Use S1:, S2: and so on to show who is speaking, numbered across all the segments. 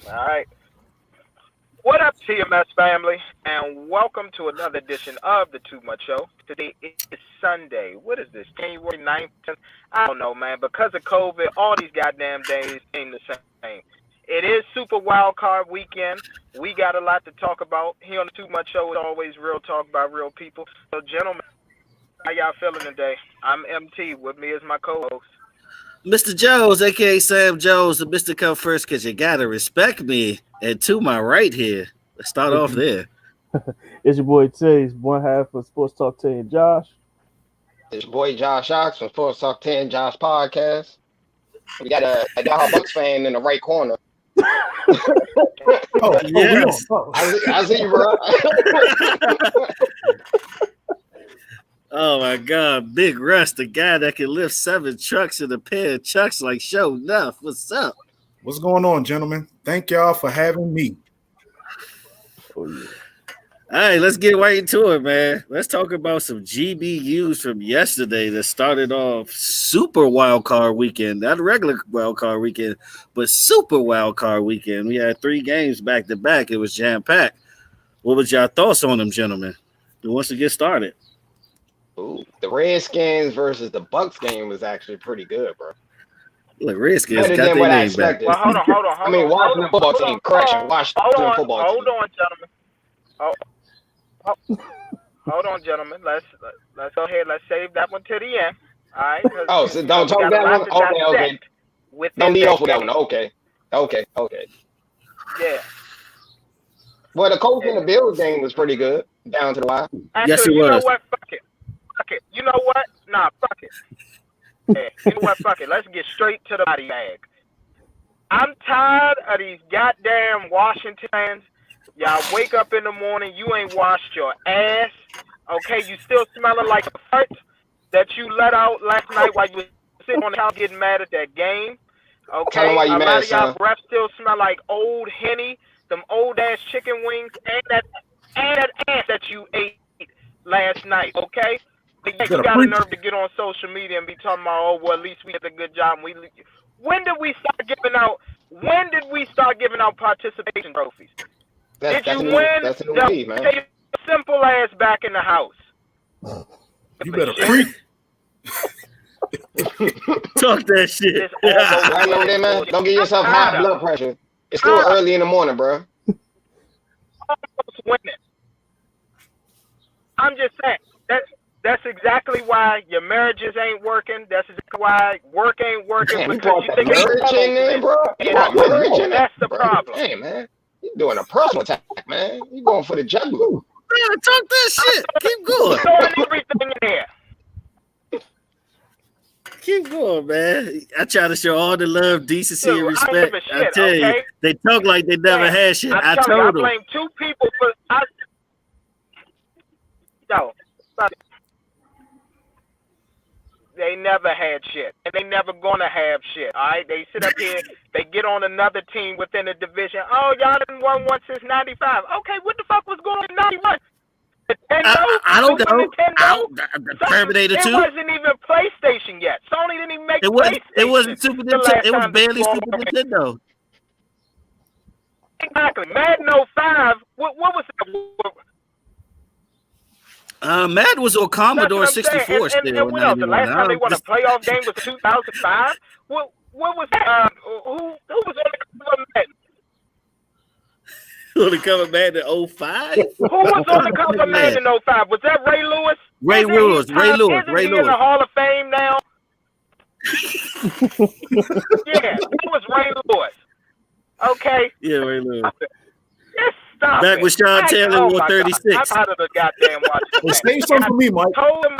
S1: All right. What up, TMS family, and welcome to another edition of the Too Much Show. Today is Sunday. What is this, January 9th? I don't know, man. Because of COVID, all these goddamn days ain't the same. It is Super Wild Card Weekend. We got a lot to talk about. Here on the Too Much Show, it's always real talk by real people. So, gentlemen, how y'all feeling today? I'm MT. With me is my co-host.
S2: Mr. Jones, aka Sam Jones, the Mr. Come First, because you gotta respect me. And to my right here, let's start off there.
S3: It's your boy Chase, one half of Sports Talk 10, Josh.
S4: It's your boy Josh Ox from Sports Talk 10 Josh Podcast. We got a diehard Bucks fan in the right corner.
S2: Yes.
S4: I see you, bro.
S2: Oh my God, Big Russ, the guy that can lift 7 trucks in a pair of chucks like show enough. What's up?
S5: What's going on, gentlemen? Thank y'all for having me.
S2: Oh, yeah. All right, let's get right into it, man. Let's talk about some GBUs from yesterday that started off Super Wild Card Weekend, not regular Wild Card Weekend, but Super Wild Card Weekend. We had 3 games back to back. It was jam-packed. What was y'all thoughts on them, gentlemen? Who wants to get started?
S4: Ooh, the Redskins versus the Bucks game was actually pretty good, bro.
S2: Look, Redskins
S4: better
S2: got
S4: than
S2: their
S4: what I
S2: name
S4: expected.
S2: back.
S1: Well, hold on.
S4: I mean, Washington football team. Correction, Washington football team.
S1: Hold on, gentlemen. Let's go ahead. Let's save that one to the end. All right.
S4: Oh, so don't talk that one. Okay. Don't lead off with that one. Okay.
S1: Yeah.
S4: Well, the Colts and the Bills game was pretty good down to the wire.
S1: Actually,
S2: Yes, it
S1: you
S2: was.
S1: know what? Fuck it. You know what? Nah, fuck it. Yeah, you know what? Fuck it. Let's get straight to the body bag. I'm tired of these goddamn Washington fans. Y'all wake up in the morning, you ain't washed your ass. Okay, you still smelling like a fart that you let out last night while you was sitting on the couch getting mad at that game. Okay,
S4: Tell 'em why you
S1: a
S4: mad,
S1: lot of y'all
S4: son.
S1: breath still smell like old Henny, them old ass chicken wings, and that ass that you ate last night. Okay, you got a nerve to get on social media and be talking about, oh well, at least we did a good job. When did we start giving out participation trophies? Did you win?
S4: That's a new league, man.
S1: Take your simple ass back in the house.
S5: You better freak.
S2: Talk that shit.
S4: Right over there, man. Don't give yourself high blood pressure. It's still early in the morning, bro.
S1: Almost winning. I'm just saying that's exactly why your marriages ain't working. That's exactly why work ain't working.
S4: Damn, you
S1: Because
S4: brought
S1: you
S4: that
S1: think
S4: marriage in there, bro. You brought marriage in there.
S1: That's the
S4: Bro,
S1: problem.
S4: Damn, man. You doing a personal attack, man. You going for the jugular.
S2: Yeah, talk that shit. Keep going.
S1: Throwing everything in there.
S2: Keep going, man. I try to show all the love, decency, and
S1: Dude, I
S2: respect.
S1: don't give a
S2: I
S1: shit,
S2: tell you,
S1: okay?
S2: they talk like they never had shit. I
S1: tell you, I
S2: told them.
S1: blame 2 people for. No, fuck it. They never had shit, and they never gonna have shit. All right, they sit up here, they get on another team within the division. Oh, y'all didn't won one since '95. Okay, what the fuck was going on in '91? Nintendo?
S2: I don't
S1: Super
S2: know.
S1: Nintendo?
S2: Terminator 2?
S1: It wasn't even PlayStation yet. Sony didn't even make PlayStation.
S2: It wasn't Super
S1: the last
S2: Nintendo. It was
S1: time they
S2: barely
S1: bought
S2: Super
S1: one.
S2: Nintendo.
S1: Exactly. Madden 05. What was that?
S2: Madden was on Commodore
S1: That's what I'm
S2: 64
S1: saying.
S2: still.
S1: And what else? The last time they won a playoff game was 2005. What was that? Who was on the cover of Madden?
S2: On the cover of Madden 05?
S1: Who was on the cover of Madden 05? Was that Ray Lewis?
S2: Ray Lewis.
S1: Isn't he in the Hall of Fame now? Yeah, it was Ray Lewis. Okay.
S2: Yeah, Ray Lewis.
S1: Just stop
S2: Back
S1: it.
S2: with Sean Taylor wore
S1: my
S2: 36.
S1: God. I'm out of the goddamn Washington.
S5: Well, save something for me, Mike.
S1: I told him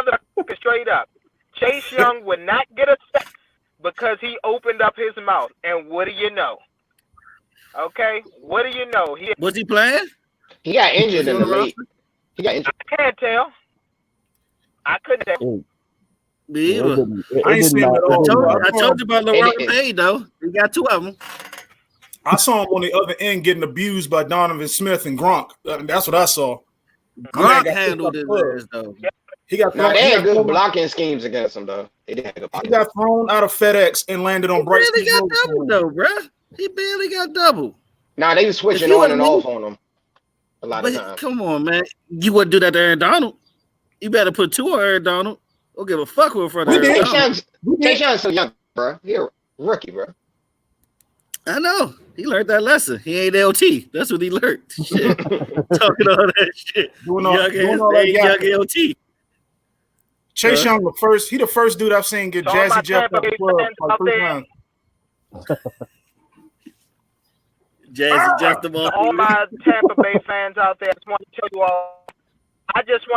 S1: straight up, Chase Young would not get a sack because he opened up his mouth. And what do you know? Okay, what do you know?
S2: Was he playing?
S4: He got injured in the league. He got injured.
S1: I can't tell. I couldn't tell.
S2: Me either.
S5: I ain't seen him at all.
S2: I told you about LeBron Payne, though. He got 2 of them.
S5: I saw him on the other end getting abused by Donovan Smith and Gronk. That's what I saw.
S2: Gronk handled his ass, though.
S5: He got
S4: No, they had good blocking schemes against him, though. They did have good
S5: He
S4: blocking.
S5: got thrown out of FedEx and landed on Bright
S2: He barely
S5: Street
S2: got double, though, bruh. He barely got double.
S4: Nah, they was
S2: If
S4: switching
S2: you
S4: on
S2: would
S4: and
S2: have
S4: off on them a lot of
S2: but
S4: times.
S2: come on, man. You wouldn't do that to Aaron Donald. You better put 2 on Aaron Donald. Don't give a fuck who in front of
S5: We
S2: Aaron
S5: did.
S2: Donald.
S4: Chase Young's so young, bro. He a rookie, bro.
S2: I know. He learned that lesson. He ain't LT. That's what he learned. Shit. Talking all that shit.
S5: Doing
S2: Young
S5: all
S2: ass,
S5: that
S2: young
S5: yapping.
S2: LT.
S5: Chase Young, he the first dude I've seen get
S1: So all my
S5: Jazzy Jeff
S1: Tampa
S5: out the
S1: Bay
S5: club
S1: fans
S5: like
S1: out
S5: 3
S1: there,
S5: times.
S2: Jazzy Jeff the ball.
S1: to all my Tampa Bay fans out there, I just want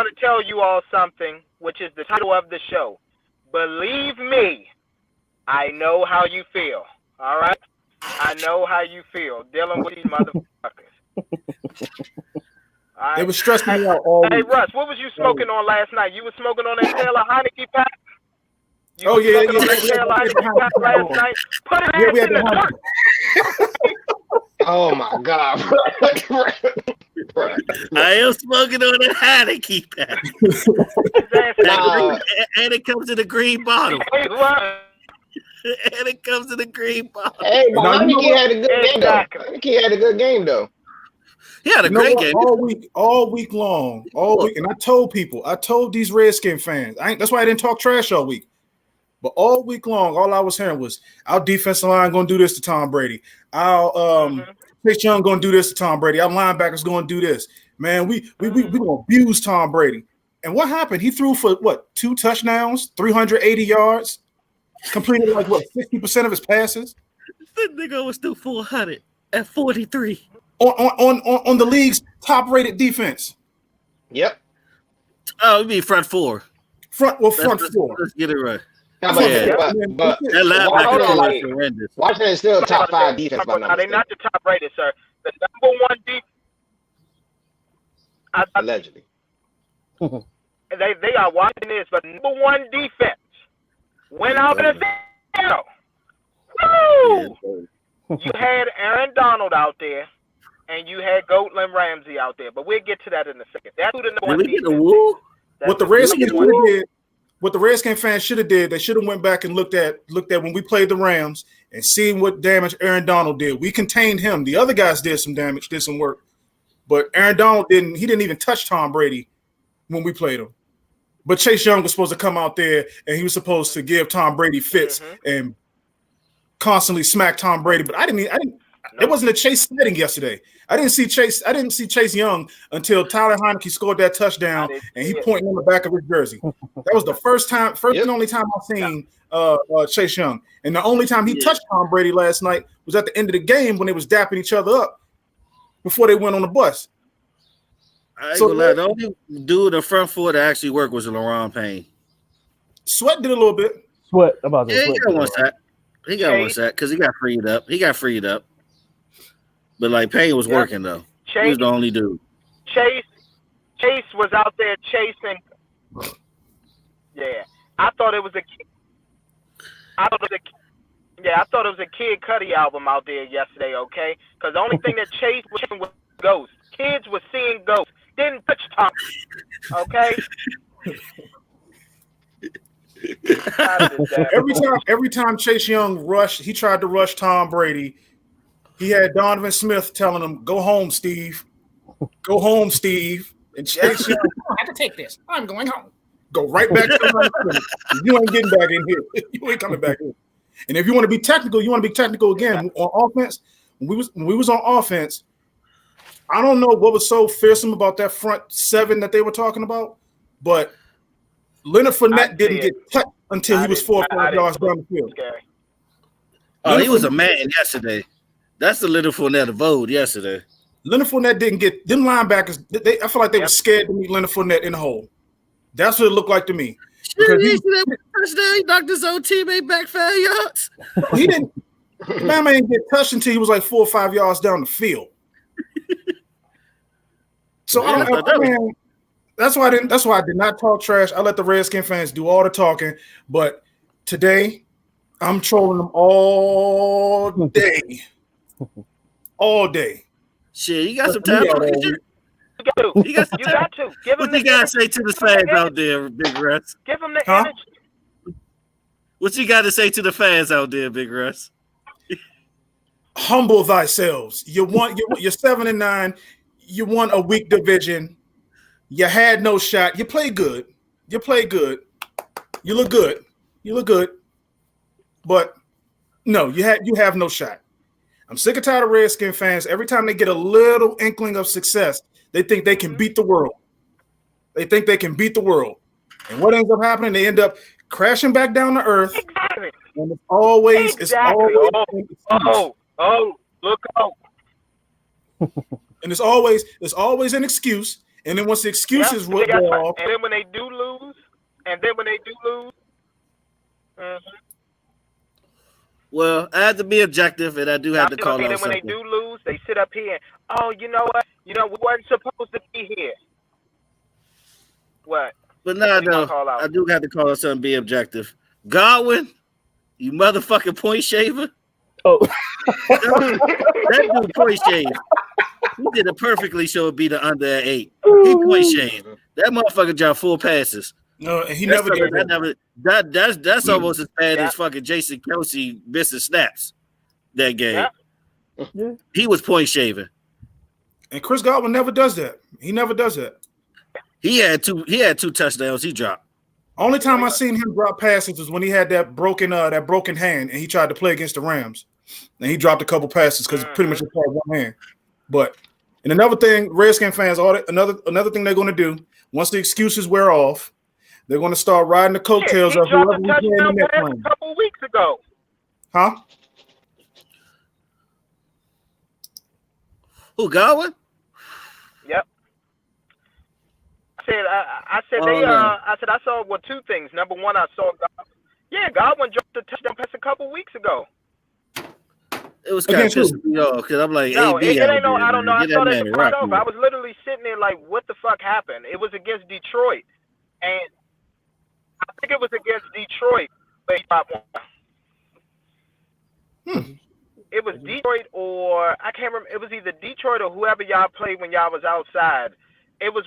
S1: to tell you all something, which is the title of the show. Believe me, I know how you feel. All right? I know how you feel dealing with these motherfuckers. All right?
S5: It was stressing me out all
S1: Hey,
S5: week.
S1: Russ, what was you smoking on last night? You was smoking on that Taylor Heineke pack? You
S5: Oh
S1: was
S5: yeah,
S1: smoking on that
S5: yeah.
S1: Taylor Heineke pack last night? Put it
S5: Yeah, we
S1: ass
S5: had
S1: in the
S5: that.
S1: dirt.
S4: Oh my god, bro.
S2: I am smoking on that Heineke pack.
S1: His ass in the
S4: Nah,
S2: And it comes in a green bottle.
S1: dirt.
S2: And it comes in a green bottle.
S4: hey, but
S5: Now, you know
S4: Heineke
S5: what?
S4: had a good game though.
S1: Exactly.
S4: Heineke had a good game though.
S2: He had a
S5: You know
S2: great
S5: what?
S2: game.
S5: All week long, and I told these Redskin fans, that's why I didn't talk trash all week. But all week long, all I was hearing was our defensive line going to do this to Tom Brady. Our Chase Young going to do this to Tom Brady. Our linebackers going to do this. Man, we going to abuse Tom Brady. And what happened? He threw for what? 2 touchdowns, 380 yards, completed like what 60% of his passes.
S2: The nigga was still 400 at 43.
S5: On the league's top-rated defense.
S4: Yep.
S2: Oh, you mean front 4?
S5: Front 4.
S2: Let's get it right.
S4: Nah,
S2: Yeah.
S4: but
S2: That linebacker
S4: Washington,
S2: was
S4: like,
S2: horrendous.
S4: Washington is still top 5 defense by
S1: Now,
S4: number.
S1: they're not the top rated, sir. The number one defense.
S4: Allegedly.
S1: They are watching this, but number one defense went out in the field. Woo! You had Aaron Donald out there, and you had Goatland Ramsey out there. But we'll get to that in a second. That's who the number
S2: Did
S1: one
S2: we get a
S1: defense
S2: woo?
S1: is.
S5: What the Redskins should have did, what the Redskins fans should have did, they should have went back and looked at when we played the Rams and seen what damage Aaron Donald did. We contained him. The other guys did some damage, did some work. But Aaron Donald didn't. He didn't even touch Tom Brady when we played him. But Chase Young was supposed to come out there and he was supposed to give Tom Brady fits and constantly smack Tom Brady. But I didn't. It wasn't a Chase setting yesterday. I didn't see Chase Young until Tyler Heineke scored that touchdown and he pointed on the back of his jersey. That was the first and only time I've seen Chase Young. And the only time he touched Tom Brady last night was at the end of the game when they was dapping each other up before they went on the bus.
S2: I ain't gonna lie. The only dude in the front 4 that actually worked was LaRon Payne.
S5: Sweat did a little bit.
S3: Sweat. About to
S2: Yeah, he
S3: sweat.
S2: got one sack. He got one sack because he got freed up. But like Payne was working though. He was the only dude.
S1: Chase was out there chasing. Yeah, I thought it was a Kid Cudi album out there yesterday. Okay, because the only thing that Chase was seeing was ghosts. Kids were seeing ghosts. Didn't touch Tom. Okay.
S5: Every time Chase Young he tried to rush Tom Brady. He had Donovan Smith telling him, "Go home, Steve. Go home, Steve." And Chase Young, "I have to take this. I'm going home." Go right back to the line. You ain't getting back in here. You ain't coming back in. And if you want to be technical, again on offense. When we was on offense, I don't know what was so fearsome about that front 7 that they were talking about, but Leonard Fournette didn't get touched until he was 4 or 5 yards down the field.
S2: Oh, he was a man yesterday. That's the Little Fournette of old yesterday.
S5: Leonard Fournette didn't get them linebackers. I feel like they were scared to meet Leonard Fournette in the hole. That's what it looked like to me. Because
S2: he knocked his own teammate back 5 yards.
S5: He didn't. Man didn't get touched until he was like 4 or 5 yards down the field. So that's why I did not talk trash. I let the Redskin fans do all the talking. But today, I'm trolling them all day. All day.
S2: Shit, you got some time.
S1: You got to. Give him
S2: what you gotta say to the fans out there, Big Russ?
S1: Give him the energy.
S2: What you got to say to the fans out there, Big Russ?
S5: humble thyself. You're 7-9. You won a weak division. You had no shot. You played good. You played good. You look good. You look good. But no, you have no shot. I'm sick and tired of Redskin fans. Every time they get a little inkling of success, they think they can beat the world. They think they can beat the world. And what ends up happening? They end up crashing back down to earth.
S1: Exactly.
S5: And it's always
S1: look out.
S5: And it's always an excuse. And then once the excuses go off,
S1: and then when they do lose,
S2: Well, I have to be objective, and I do have to call out something.
S1: When they do lose, they sit up here and, oh, you know what? We weren't supposed to be here. What?
S2: But no, I do have to call out something. Be objective. Godwin, you motherfucking point shaver.
S3: Oh,
S2: that dude point shaved. He did it perfectly. So it'd be the under 8. He point shaved. That motherfucker dropped 4 passes.
S5: No, and he never did
S2: that. That's almost as bad as fucking Jason Kelsey missing snaps that game.
S3: yeah.
S2: He was point shaving.
S5: And Chris Godwin never does that. He never does that.
S2: He had two touchdowns he dropped.
S5: Only time I seen him drop passes was when he had that broken hand and he tried to play against the Rams. And he dropped a couple passes because pretty much just had one hand. But and another thing, Redskin fans, another thing they're going to do once the excuses wear off, they're going to start riding the coattails of whoever we play in the next game.
S1: A couple weeks ago.
S5: Huh?
S2: Who, Godwin?
S1: Yep. I saw two things. Number one, I saw Godwin dropped a touchdown pass a couple weeks ago.
S2: It was kind of pissing me off because I'm like,
S1: no,
S2: AB
S1: it ain't no. I don't know. I saw that
S2: right
S1: off. I was literally sitting there like, what the fuck happened? It was against Detroit, and I think it was against Detroit. Where he dropped one. It was Detroit or I can't remember. It was either Detroit or whoever y'all played when y'all was outside. It was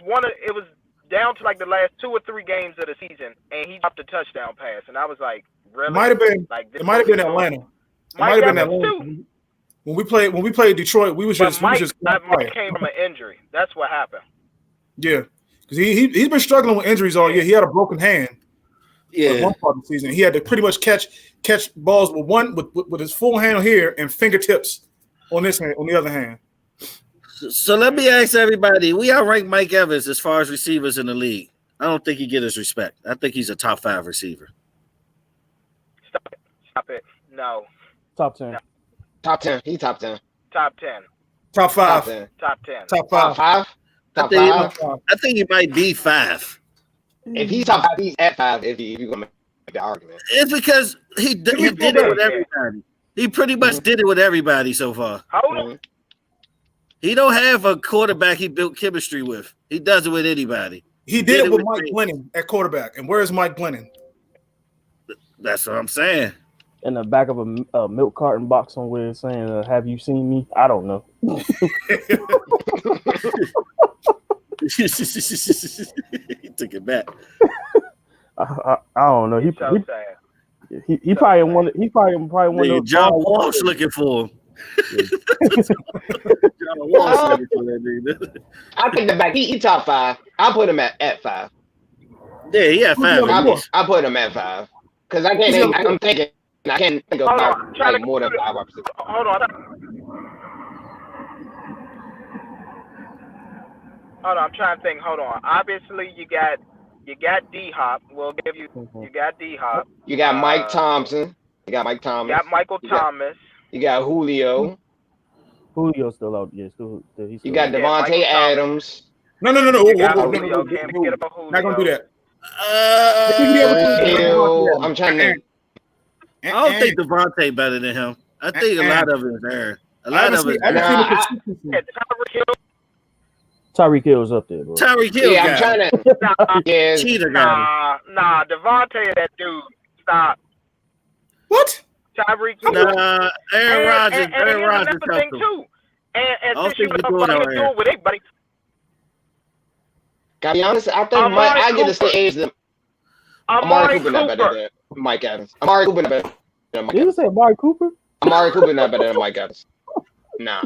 S1: down to like the last 2 or 3 games of the season, and he dropped a touchdown pass, and I was like, really?
S5: It might have been.
S1: Like,
S5: it might have been Atlanta. It might have been Atlanta. When we played Detroit, we was just
S1: Mike came from an injury. That's what happened.
S5: Yeah, because he's been struggling with injuries all year. He had a broken hand.
S2: Yeah,
S5: one part of the season, he had to pretty much catch balls with his full hand here and fingertips on this hand, on the other hand.
S2: So let me ask everybody: we outrank Mike Evans as far as receivers in the league. I don't think he get his respect. I think he's a top 5 receiver.
S1: Stop it. No.
S3: Top 10.
S1: No.
S4: Top 10. He top 10.
S1: Top 10.
S5: Top 5.
S1: Top 10.
S5: Top 5.
S4: Top 5.
S2: I think he might be 5.
S4: If he's top 5, he's at 5. If you're gonna make the argument,
S2: it's because he did it with everybody. He pretty much did it with everybody so far.
S1: Hold on.
S2: He don't have a quarterback he built chemistry with. He does it with anybody.
S5: He did it with Mike Glennon at quarterback. And where's Mike Glennon?
S2: That's what I'm saying.
S3: In the back of a milk carton box somewhere saying, have you seen me? I don't know.
S2: He took it back.
S3: I don't know. He probably wanted. He probably wanted.
S2: John Walsh looking for him. John Walsh looking for that nigga.
S4: I think the back. He top 5. I put him at 5.
S2: Yeah, he had 5.
S4: I put him at 5 because I can't. I'm thinking. I can't think of like more than 5 options.
S1: Hold on. I'm trying to think. Hold on. Obviously, you got D-Hop. We'll give you. You got D-Hop.
S4: You got Mike Thompson. You got Mike Thomas.
S1: You got Michael Thomas.
S4: You got Julio.
S3: Julio's still out. Yeah, he's still
S4: you got Devontae Adams.
S5: No.
S1: Not gonna
S5: do that.
S4: I'm trying to.
S2: I don't think Devontae better than him. I think a lot of it is there. A lot of it.
S3: Tyreek Hill's up there, bro.
S2: Tyreek Hill.
S4: Yeah, I'm trying to.
S2: Cheater guy.
S1: Nah. Devontae, that dude. Stop.
S5: What?
S1: Tyreek Hill.
S2: Nah. Aaron Rodgers. Aaron Rodgers
S1: thing too. And
S2: since you
S1: was fucking do it with everybody.
S4: Gotta be honest, I think I get to say age them. Amari Cooper not better than Mike Evans. Amari Cooper not better than Mike Evans.
S3: Did you say Amari Cooper?
S4: Amari Cooper not better than Mike Evans. Nah.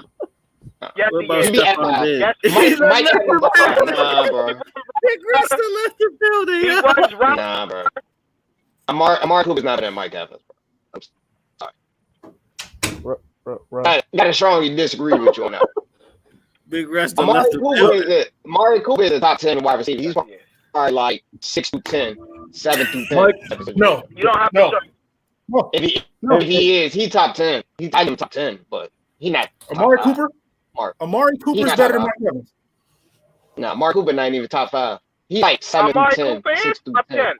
S1: Yes,
S2: What
S1: he
S2: about
S1: is.
S2: Stephon Diggs?
S1: Yes,
S4: Mike Evans. Nah, bro.
S2: Big Rest left the building.
S1: He
S2: yo.
S1: runs right.
S4: Nah, bro. Amari Cooper's not better than Mike Evans, bro. I'm sorry. Gotta strongly disagree with you on that.
S2: Big Rest left the
S4: Amari Cooper is a top 10 wide receiver. He's probably like 6 through 10, 7 through 10.
S5: Mike, no,
S1: You don't have
S5: no.
S1: to.
S5: No.
S4: If he is, he top 10. I give him top 10, but he not.
S5: Amari
S4: top
S5: Cooper.
S4: five.
S5: Amari Cooper is better than Mike Evans.
S4: No, Amari Cooper not even top 5. He's like 7
S1: Amari
S4: through 10,
S1: Cooper
S4: 6
S1: is
S4: through
S1: top
S4: 10.
S1: 10.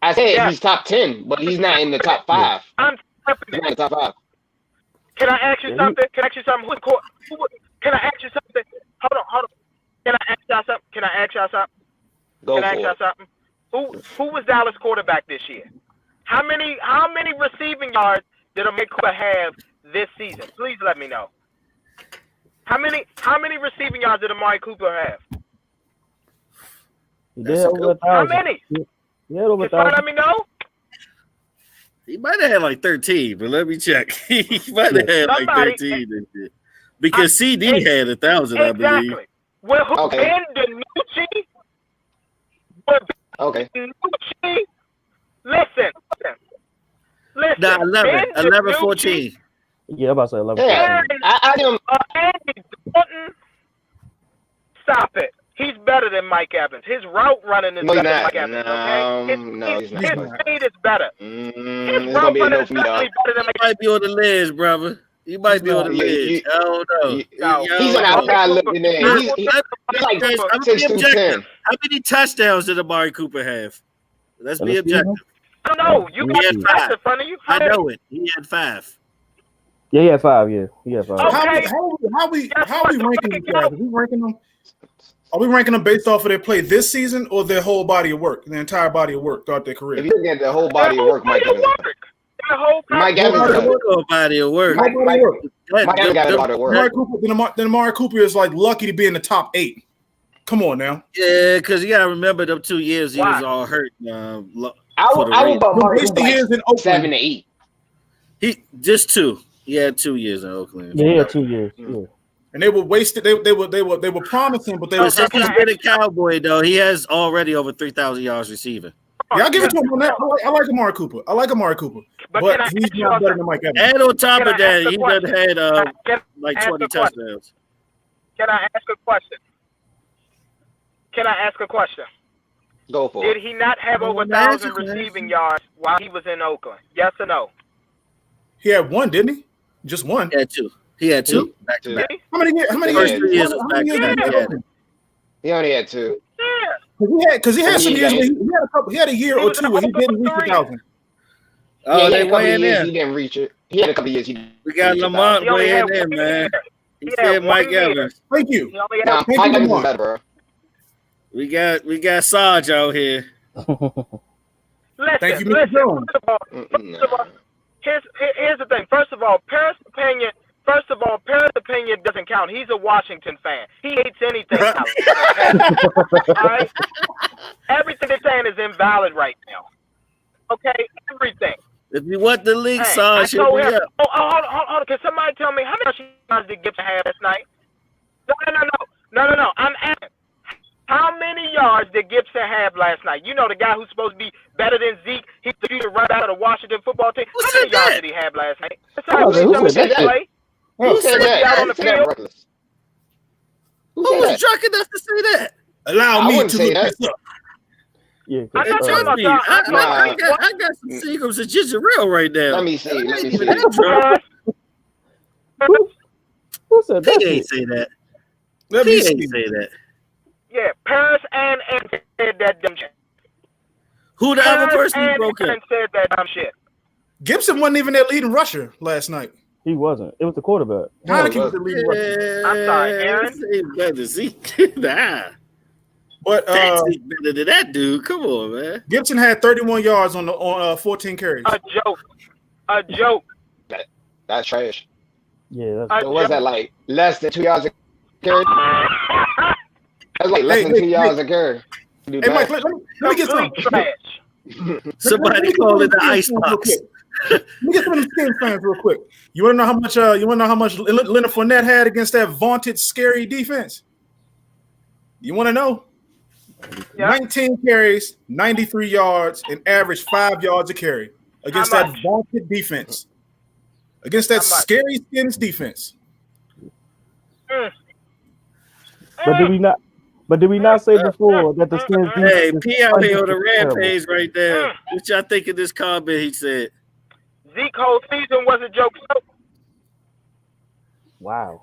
S4: I said
S1: Yeah.
S4: he's top 10, but he's not in the top 5.
S1: I'm
S4: He's not in the top 5.
S1: Can I ask you something? Can I ask you something? Can I ask you something? Hold on. Can I ask y'all something?
S4: Go
S1: Can I
S4: for
S1: ask y'all
S4: it.
S1: something? Who was Dallas quarterback this year? How many receiving yards did Amari Cooper have this season? Please let me know. How many receiving yards did Amari Cooper have?
S3: He did over 1,000.
S1: How many?
S3: He had over
S1: Can somebody
S3: 1,000.
S1: let me know?
S2: He might have had like 13, but let me check. He might have had like 13 this year. Because CD had 1,000, I believe.
S1: Exactly. Well, who
S4: Okay.
S1: Ben DiNucci? Well,
S4: Okay.
S1: DiNucci. Listen.
S2: Nah, 11,
S1: Ben
S2: 11,
S1: DiNucci
S2: 14.
S3: Yeah, I'm about to say 11.
S4: Yeah. I give him.
S1: Andy Dalton. Stop it. He's better than Mike Evans. His route running is
S4: No, he's
S1: better than
S4: not.
S1: Mike Evans. Okay?
S4: No, he's not.
S1: His speed is better.
S4: It's
S1: His
S4: gonna
S1: route
S4: be a
S1: running
S4: no
S1: is
S4: for me, dog.
S1: definitely better than
S2: You
S1: Mike
S2: might be on the ledge, brother. You might be on the ledge. I don't know.
S1: No.
S4: He's an outside looking in. He's like
S2: Guys, I'm
S4: 6
S2: be
S4: through
S2: objective.
S4: 10.
S2: How many touchdowns did Amari Cooper have? Let's be objective.
S1: I don't know. You got
S2: He had
S1: the stats
S2: 5.
S1: in front of you.
S2: I know it. He had 5.
S3: Yeah, he had 5. Yeah, he had 5.
S1: Okay.
S5: How we ranking these guys? Are we ranking them? Are we ranking them based off of their play this season or their whole body of work, their entire body of work throughout their
S4: If
S5: career?
S4: you look at the whole body of work, Mike Evans. Mike Evans
S2: Body
S4: does.
S2: of body of work.
S4: Mike Evans got a lot of
S5: Amari
S4: work.
S5: Cooper, then Amari Cooper is like lucky to be in the top 8. Come on now.
S2: Yeah, because you got to remember them 2 years he
S1: Why?
S2: was all hurt.
S4: I would put Amari
S5: Wasted
S4: Cooper
S5: years
S4: like
S5: in Oakland.
S4: 7 to 8.
S2: He just 2. He had 2 years in Oakland.
S3: Yeah, he had 2 years. Yeah.
S5: And they were wasted. They were promising, but they
S2: But
S5: were.
S2: since he's been a Cowboy, though, he has already over 3,000 yards receiving.
S5: Yeah, I'll give it to him on that. I like Amari Cooper. But he's not better than Mike Evans.
S2: And on top
S1: Can
S2: of
S1: I
S2: that,
S1: ask a
S2: he done
S1: question?
S2: had
S1: Can
S2: like
S1: I ask
S2: 20
S1: a question?
S2: touchdowns.
S1: I ask a question? Can I ask a question?
S4: Go for
S1: Did
S4: it.
S1: he not have over 1,000 receiving yards while he was in Oakland? Yes or no?
S5: He had one, didn't he? Just one.
S2: He had 2. He had 2 back to back.
S5: How many years?
S2: First 3 years was back to back. He had it.
S4: He only had 2.
S1: Yeah.
S5: Because he had some years where he had a year or two where he didn't reach 1,000.
S2: Oh,
S4: Yeah,
S2: they
S4: he had a couple
S2: weighing
S4: years
S2: in.
S4: He didn't reach it. He had a couple years.
S2: We got Lamont
S1: He only
S2: weighing
S1: had
S2: in,
S1: 1
S2: man.
S1: year.
S2: He
S1: He
S2: said
S1: had
S2: Mike
S1: 1 year.
S2: Evans.
S5: Thank you.
S1: He only
S4: Nah,
S1: had
S5: Thank
S4: Mike
S5: you,
S4: Evans is
S5: Lamar.
S4: better, bro.
S2: We got Sarge out here.
S1: Listen,
S5: Thank you, Mr. Jones.
S1: First of all, here's the thing. First of all, Paris' opinion doesn't count. He's a Washington fan. He hates anything else. Okay? All right? Everything they're saying is invalid right now. Okay? Everything.
S2: If you want the link,
S1: Hey,
S2: Sarge,
S1: I
S2: hit
S1: told
S2: me
S1: him.
S2: up.
S1: Hold on. Can somebody tell me how many yards did Gibson have last night? No. I'm asking. How many yards did Gibson have last night? You know the guy who's supposed to be better than Zeke. He's the future right out of the Washington football team.
S2: Who
S1: How
S2: said
S1: many yards
S2: that?
S1: did he have last night?
S3: Who said that?
S4: Who said that?
S1: Out on
S4: Who
S1: the
S4: said that
S1: field?
S4: reckless?
S2: Who
S4: said
S2: was
S4: that?
S2: drunk enough to say that?
S5: Allow
S4: I
S5: me
S4: wouldn't
S5: to
S4: say
S5: look
S4: that.
S5: this up.
S3: Yeah,
S1: I'm not talking
S2: Trust
S1: about
S2: me,
S1: that. I'm
S2: I
S1: talking
S2: got some secrets of ginger real right now.
S4: Let me see.
S2: I ain't
S4: Let me
S2: even
S4: see.
S2: that drunk.
S3: Who said that?
S2: He ain't say that.
S5: Let
S2: He
S5: me
S2: ain't
S5: see.
S2: say that.
S1: Yeah, Paris and said that dumb shit.
S2: Who the other
S1: Paris
S2: person he
S1: and
S2: broke up?
S1: said that dumb shit.
S5: Gibson wasn't even their leading rusher last night.
S3: He wasn't. It was the quarterback.
S5: Heineke was the leading rusher.
S1: I'm sorry, Aaron.
S2: This ain't better Zeke. Nah.
S5: But
S2: That's Zeke better than that dude. Come on, man.
S5: Gibson had 31 yards on 14 carries.
S1: A joke.
S4: That's trash.
S3: Yeah, that's
S4: So what's that like? Less than 2 yards a carry? That's like less than 2 yards a carry.
S5: Hey, Mike, let me get
S1: Complete
S5: something.
S1: trash.
S2: Somebody call it the ice
S5: Real
S2: box.
S5: quick. Let me get some of them Skins fans real quick. You want to know how much? You want to know how much Leonard Fournette had against that vaunted scary defense? You want to know?
S1: Yeah.
S5: 19 carries, 93 yards, and average 5 yards a carry against that vaunted defense. Against that scary Skins defense.
S3: But did we not? But did we not say before that the Skins defense?
S2: Hey, P out here on the rampage right there. What y'all think of this comment he said?
S1: Zeke whole season was a joke.
S3: Wow.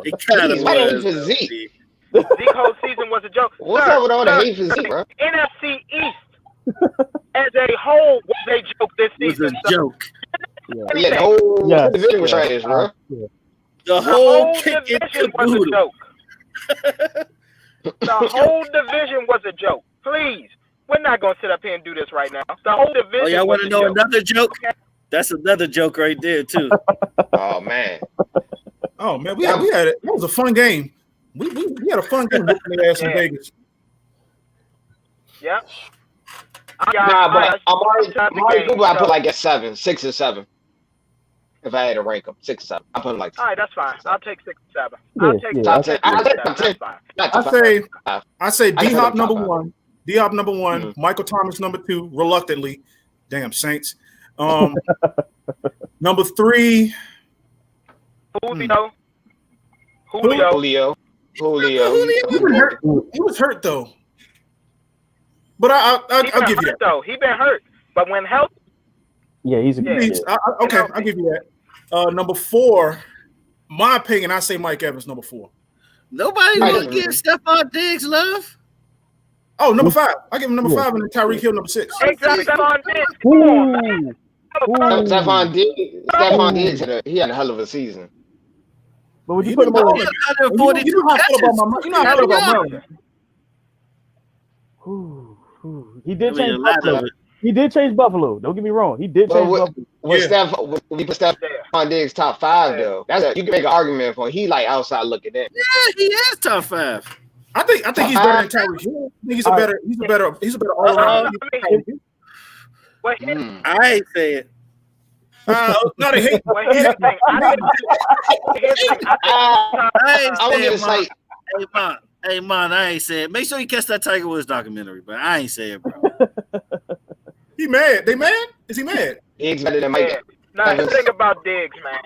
S2: It kind of was.
S4: For Zeke.
S1: Zeke whole season was a joke.
S4: What's up with all the hate for Zeke, bro?
S1: NFC East as a whole was a joke this season.
S2: It was a joke.
S4: Yeah, the whole division was trash, bro.
S2: The whole
S1: division was a joke. The whole division was a joke. Please, we're not gonna sit up here and do this right now. The whole division.
S2: Oh, y'all want to know another joke? That's another joke right there too.
S4: Oh man.
S5: Oh man, we had it. That was a fun game. We had a fun game looking at ass in Vegas.
S1: Yeah.
S4: Nah, but Amari Cooper, I put like a 7, 6 or 7. If I had to rank them, 6 or 7, I put him like 6.
S1: All right, that's fine. I'll take 6 or 7.
S3: Yeah,
S1: I'll take
S3: yeah.
S4: Top 10. I'll take top 10.
S5: I say D-Hop number 1. D-Hop number 1.
S4: Mm-hmm.
S5: Michael Thomas number 2. Reluctantly, damn Saints. Number 3.
S1: Julio.
S5: He was hurt though. But I'll give you that.
S1: Though he been hurt, but when healthy.
S3: Yeah, he's a good.
S5: Okay, I'll give you that. Number 4, my opinion, I say Mike Evans number 4.
S2: Nobody gonna give Stephon Diggs love.
S5: Oh, number 5. I give him number 5 and then Tyreek Hill number 6.
S1: Exactly. Stephon
S4: Diggs he had a hell of a season.
S3: But would you put him on?
S5: You know how I feel about Maryland.
S3: He did change Buffalo. He did change Buffalo. Don't get me wrong. He did change Buffalo.
S4: We put Stephon Diggs top 5 though. You can make an argument for him. He like outside looking in.
S2: Yeah, he is top 5.
S5: I think he's better than Tyreek Hill. I think he's a better all around.
S2: I ain't saying.
S5: Not a hate.
S1: Here's the thing.
S4: I want to say,
S2: hey man, I ain't saying. Make sure you catch that Tiger Woods documentary, but I ain't saying, bro.
S5: He mad? They mad? Is he mad?
S4: Diggs better than Mike.
S1: Now the thing about Diggs, man.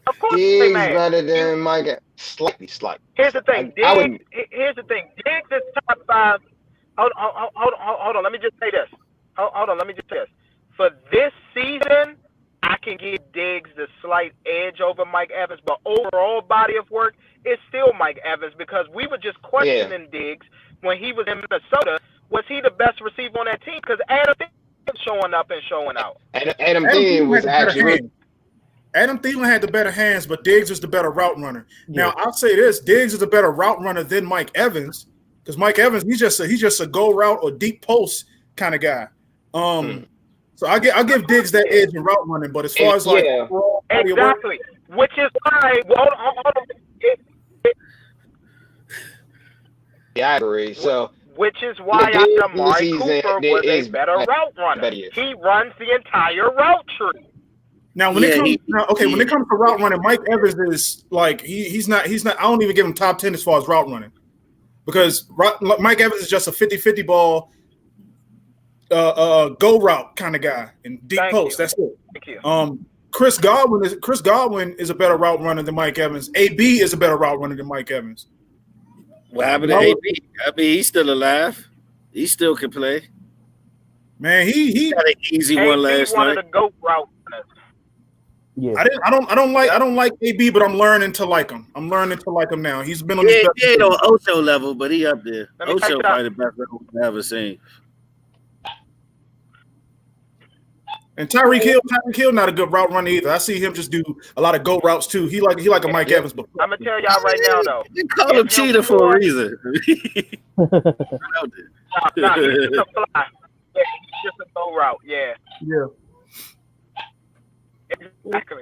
S1: Of course,
S4: Diggs better than Mike. Slightly.
S1: Here's the thing. Here's the thing. Diggs is top 5. Hold on. Let me just say this. Hold on. Let me just say this. For this season, I can give Diggs the slight edge over Mike Evans, but overall body of work is still Mike Evans because we were just questioning Diggs when he was in Minnesota. Was he the best receiver on that team? Because Adam Thielen was showing up and showing out.
S4: Adam Thielen was actually.
S5: Adam Thielen had the better hands, but Diggs was the better route runner. Yeah. Now I'll say this: Diggs is a better route runner than Mike Evans because Mike Evans he's just a go route or deep post kind of guy. So I give Diggs that edge in route running, but as far as
S1: exactly, which is why
S4: I agree. So
S1: which is why Amari Cooper was a better route runner. He runs the entire route tree.
S5: Now when it comes to route running, Mike Evans is like he's not. I don't even give him top 10 as far as route running because Mike Evans is just a 50-50 ball. Go route kind of guy and deep post. That's it.
S1: Thank you.
S5: Chris Godwin is a better route runner than Mike Evans. AB is a better route runner than Mike Evans.
S2: What happened to AB? I mean, he's still alive. He still can play.
S5: Man, he
S2: got an easy one last night.
S1: One of the GOAT route runners.
S5: Yeah, I don't like AB, but I'm learning to like him. I'm learning to like him now. He's been on this.
S2: He ain't on Ocho level, but he up there. Ocho probably the best I've ever seen.
S5: And Tyreek Hill not a good route runner either. I see him just do a lot of go routes too. He like a Mike Evans. But
S1: I'm gonna tell y'all right now though.
S2: You call him cheater for a reason.
S1: He's just a fly. Yeah, he's just a go route. Yeah. Exactly.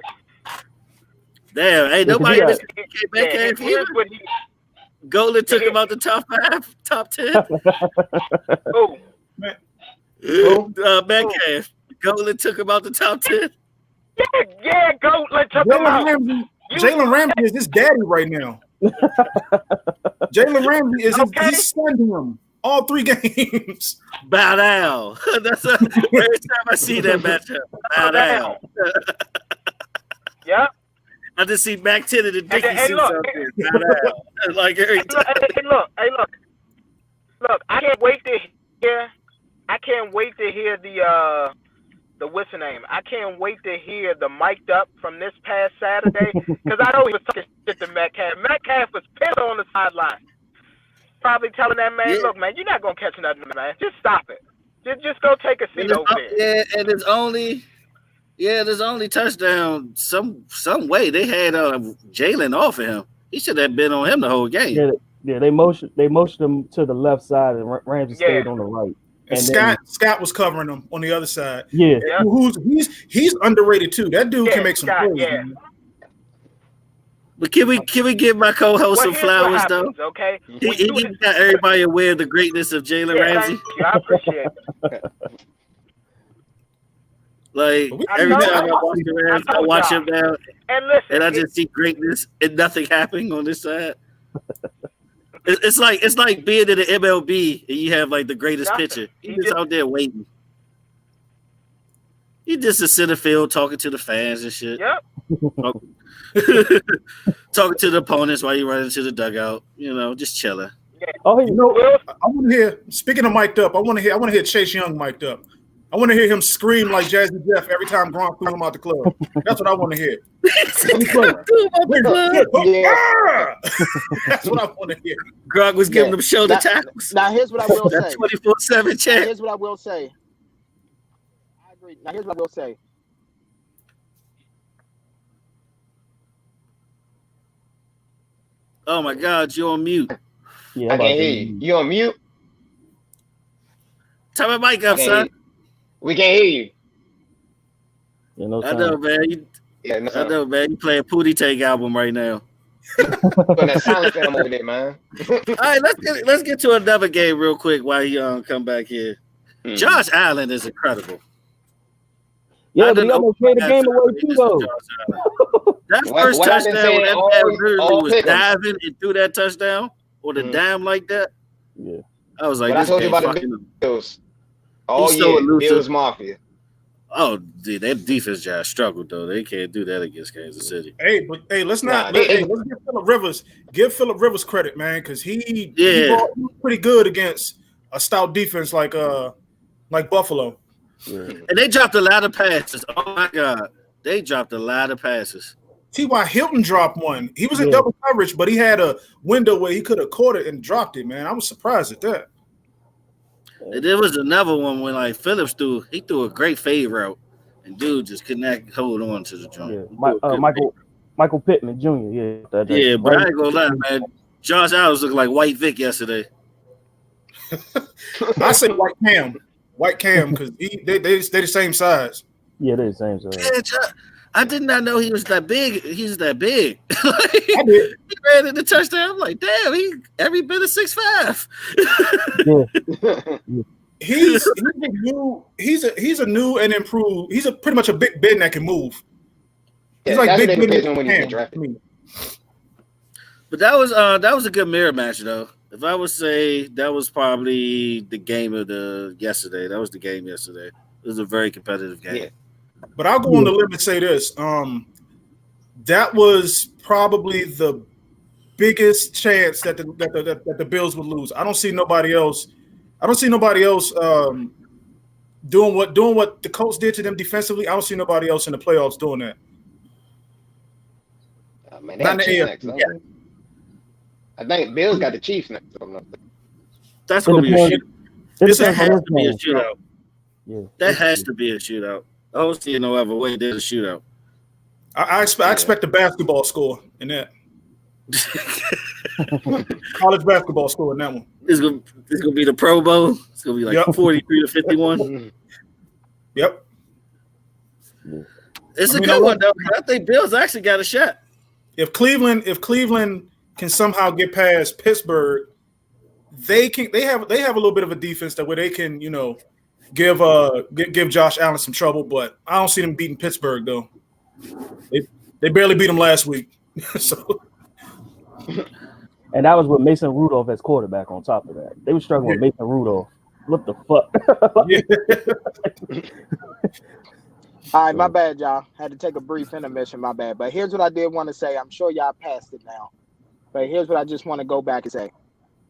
S2: Damn, ain't nobody came back
S1: here's what he
S2: Golden took him out the top 5, top 10.
S1: Who?
S2: Metcalf. Golan took him out the top 10.
S1: Yeah, Golan took him out.
S5: Jalen Ramsey is his daddy right now. Jalen Ramsey is he's stunned him all 3 games.
S2: Bow down. That's every time I see that matchup. Bow down.
S1: Yeah.
S2: I just see Mac 10 and the Dickie suits out there. Bow down. Like every time.
S1: Hey, look. I can't wait to hear the what's the name? I can't wait to hear the mic'd up from this past Saturday because I know he was talking shit to Metcalf. Metcalf was pissed on the sideline, probably telling that man, "Look, man, you're not gonna catch nothing, man. Just stop it. Just go take a seat over there."
S2: Yeah, and there's only touchdown some way they had Jalen off of him. He should have been on him the whole game.
S3: Yeah, they motioned him to the left side, and Ramsey stayed on the right.
S5: And Scott was covering him on the other side.
S3: Yeah.
S5: He's underrated too. That dude can make some plays.
S1: Yeah.
S2: But can we give my co-host some flowers though?
S1: Okay.
S2: He got everybody aware of the greatness of Jalen Ramsey.
S1: I appreciate it.
S2: Like every time I watch the Rams, I watch him now,
S1: and
S2: I just see greatness and nothing happening on this side. It's like being in the MLB and you have like the greatest pitcher. He's just out there waiting. He just in center field talking to the fans and shit.
S1: Yep.
S2: Talking to the opponents while you run into the dugout. You know, just chilling.
S1: Yeah.
S5: Oh, I want to hear. Speaking of mic'd up, I want to hear Chase Young mic'd up. I want to hear him scream like Jazzy Jeff every time Gronk threw him out the club. That's what I want to hear. That's what I want to hear.
S2: Gronk was giving them shoulder tackles.
S6: Now here's what I will say.
S2: 24/7 check.
S6: Here's what I will say. I agree. Now here's what I will say.
S2: Oh my God, you're on mute.
S4: Yeah, I can't hear you. You on mute?
S2: Turn my mic up, son.
S4: We can't hear you.
S2: I know, man. I know, man. You playing Pootie Tank album right now.
S4: Putting that silent film over there, man.
S2: All right, let's get to another game real quick while he come back here. Josh Allen is incredible.
S3: Yeah, but he almost gave the game away too, though.
S2: That first touchdown, when that man literally was diving and threw that touchdown or the dime like that.
S3: Yeah,
S2: I was like,
S4: I told you about the Bills. Oh yeah, Bills Mafia.
S2: Oh, dude, that defense just struggled though. They can't do that against Kansas City.
S5: Hey, let's not. Let's give Phillip Rivers. Give Phillip Rivers credit, man, because he was pretty good against a stout defense like Buffalo.
S3: Yeah.
S2: And they dropped a lot of passes. Oh my God, they dropped a lot of passes.
S5: T.Y. Hilton dropped one. He was in double coverage, but he had a window where he could have caught it and dropped it. Man, I was surprised at that.
S2: And there was another one when like Phillips threw a great fade route, and dude just couldn't hold on to the joint.
S3: Yeah. Michael Pittman Jr. Yeah,
S2: yeah, but I ain't gonna lie, man. Josh Allen looked like White Vic yesterday.
S5: I say White Cam, because they the same size.
S3: Yeah, they're the same size.
S2: Yeah, I did not know he was that big. He's that big.
S5: I did.
S2: He ran in the touchdown. I'm like, damn, he every bit of 6'5".
S3: Yeah.
S5: He's a new and improved. He's pretty much a Big Ben that can move. He's like Big Ben when you get drafted.
S2: But that was a good mirror match though. If I would say that was probably the game of yesterday. That was the game yesterday. It was a very competitive game.
S5: Yeah. But I'll go on the limb and say this. That was probably the biggest chance that the Bills would lose. I don't see nobody else doing what the Colts did to them defensively. I don't see nobody else in the playoffs doing that.
S4: Man, they have Chiefs next. I think Bills got the Chiefs next.
S2: That's gonna be a shootout.
S3: This
S2: has to be a shootout.
S3: Yeah,
S2: that has to be a shootout. I don't see no other way there's a shootout.
S5: I expect a basketball score in that. College basketball score in that one.
S2: It's gonna be the Pro Bowl. It's gonna be like 43-51.
S5: Yep.
S2: It's a good one though. I think Bills actually got a shot.
S5: If Cleveland can somehow get past Pittsburgh, they have a little bit of a defense that where they can, give Josh Allen some trouble, but I don't see them beating Pittsburgh though. They barely beat them last week. So.
S3: And that was with Mason Rudolph as quarterback on top of that. They were struggling with Mason Rudolph. What the fuck?
S6: All right, my bad, y'all. Had to take a brief intermission, my bad. But here's what I did want to say. I'm sure y'all passed it now. But here's what I just want to go back and say.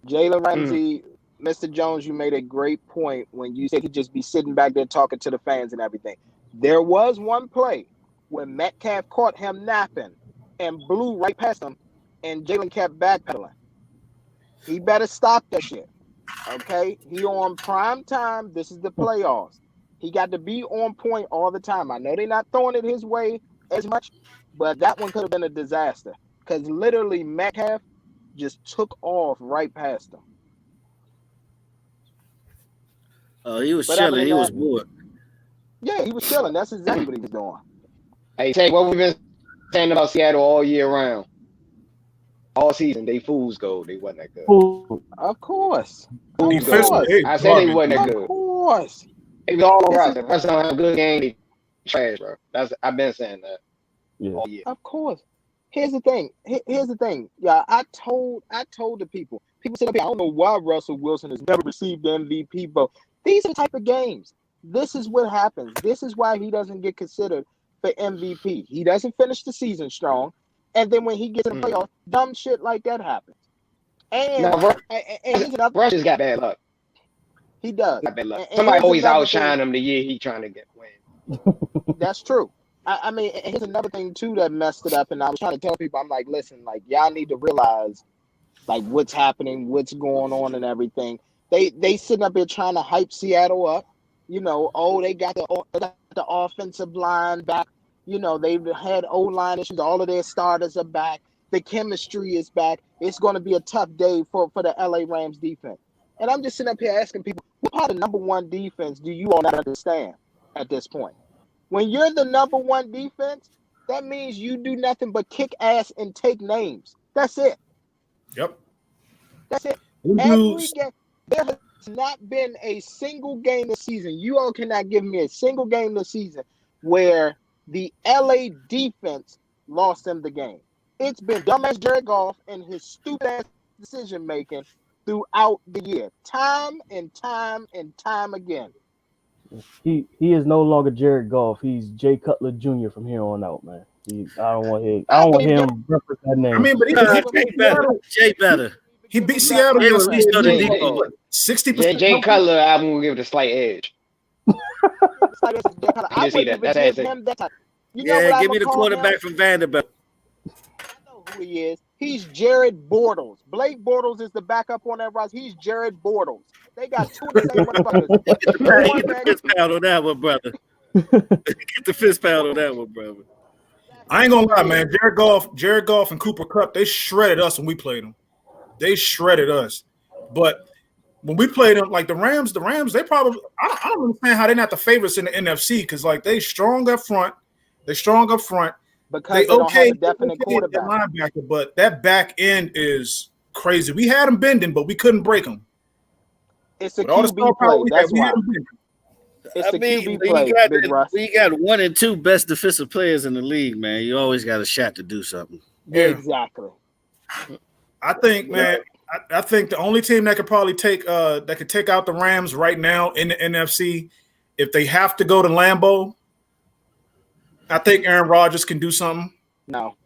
S6: Jalen Ramsey, Mr. Jones, you made a great point when you said he'd just be sitting back there talking to the fans and everything. There was one play when Metcalf caught him napping and blew right past him, and Jalen kept backpedaling. He better stop that shit. Okay? He on prime time. This is the playoffs. He got to be on point all the time. I know they're not throwing it his way as much, but that one could have been a disaster because literally Metcalf just took off right past him.
S2: He was chilling. He was bored.
S6: Yeah, he was chilling. That's exactly what he was doing.
S4: Hey, Tank, what we've been saying about Seattle all year round. All season, they fools go. They wasn't that good.
S6: Of course.
S4: I said they wasn't that good.
S6: Of course.
S4: It was all right. The rest don't have a good game. They trash, bro. I've been saying that all year.
S6: Of course. Here's the thing. Yeah, I told the people. People said, I don't know why Russell Wilson has never received the MVP vote. These are the type of games. This is what happens. This is why he doesn't get considered for MVP. He doesn't finish the season strong. And then when he gets in the playoffs, dumb shit like that happens. And
S4: Russ just got bad luck.
S6: He does.
S4: Bad luck. Somebody always outshine him the year he trying to get win.
S6: That's true. I mean, here's another thing too that messed it up. And I was trying to tell people, I'm like, listen, like y'all need to realize, like what's happening, what's going on, and everything. They sitting up here trying to hype Seattle up. You know, they got the offensive line back. You know, they've had O-line issues. All of their starters are back. The chemistry is back. It's going to be a tough day for the LA Rams defense. And I'm just sitting up here asking people, what part of number one defense do you all not understand at this point? When you're the number one defense, that means you do nothing but kick ass and take names. That's it.
S5: Yep.
S6: That's it. Every game, there has not been a single game this season. You all cannot give me a single game this season where the LA defense lost them the game. It's been dumbass Jared Goff and his stupid ass decision making throughout the year, time and time and time again.
S3: He is no longer Jared Goff. He's Jay Cutler Jr. from here on out, man. I don't want him reference that name.
S5: I mean, but
S2: Jay better.
S5: He beat Seattle.
S2: He was
S5: 60%.
S4: Jay Cutler album will give it a slight edge.
S6: I
S4: see that. That's
S6: give him that type.
S2: Give me the quarterback from Vanderbilt.
S6: I know who he is. He's Jared Bortles. Blake Bortles is the backup on that roster. He's Jared Bortles. They got two of the same motherfuckers.
S2: Get the fist pound on that one, brother. Get the fist pound on that one, brother.
S5: I ain't gonna lie, man. Jared Goff and Cooper Kupp, they shredded us when we played them. They shredded us. But when we played them, like the Rams, they probably I don't understand how they're not the favorites in the NFC because like they strong up front.
S6: Because they don't have a definite quarterback.
S5: Linebacker, but that back end is crazy. We had them bending, but we couldn't break them.
S6: It's a QB play. That's why. It's a QB play, Big Russ.
S2: We got 1 and 2 best defensive players in the league, man. You always got a shot to do something.
S5: Yeah.
S6: Exactly.
S5: I think, man. I think the only team that could probably take out the Rams right now in the NFC, if they have to go to Lambeau, I think Aaron Rodgers can do something.
S6: No,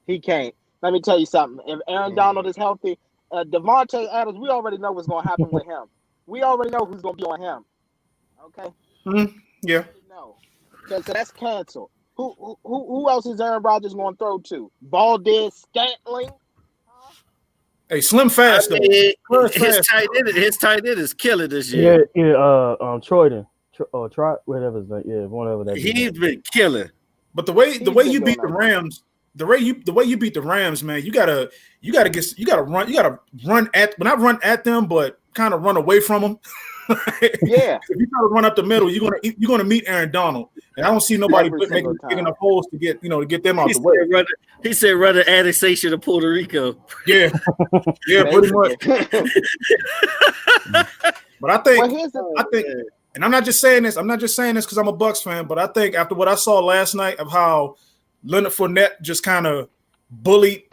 S6: he can't. Let me tell you something. If Aaron Donald is healthy, Devontae Adams, we already know what's going to happen with him. We already know who's going to be on him. Okay?
S5: Mm-hmm. Yeah.
S6: No. So that's canceled. Who else is Aaron Rodgers going to throw to? Valdez Scantling?
S5: Hey, Slim fast though.
S2: His tight end is killing this year.
S3: Troyden. Try whatever his name. Yeah, whatever that.
S2: He's been killing.
S5: But the way you beat the Rams, the way you beat the Rams, man, you gotta run at, but not run at them, but kind of run away from them.
S6: Yeah.
S5: If you try to run up the middle, you're gonna meet Aaron Donald, and I don't see nobody making big enough holes to get them out the way.
S2: He said run an annexation of Puerto Rico.
S5: Yeah, pretty much. But I think and I'm not just saying this because I'm a Bucs fan, but I think after what I saw last night of how Leonard Fournette just kind of bullied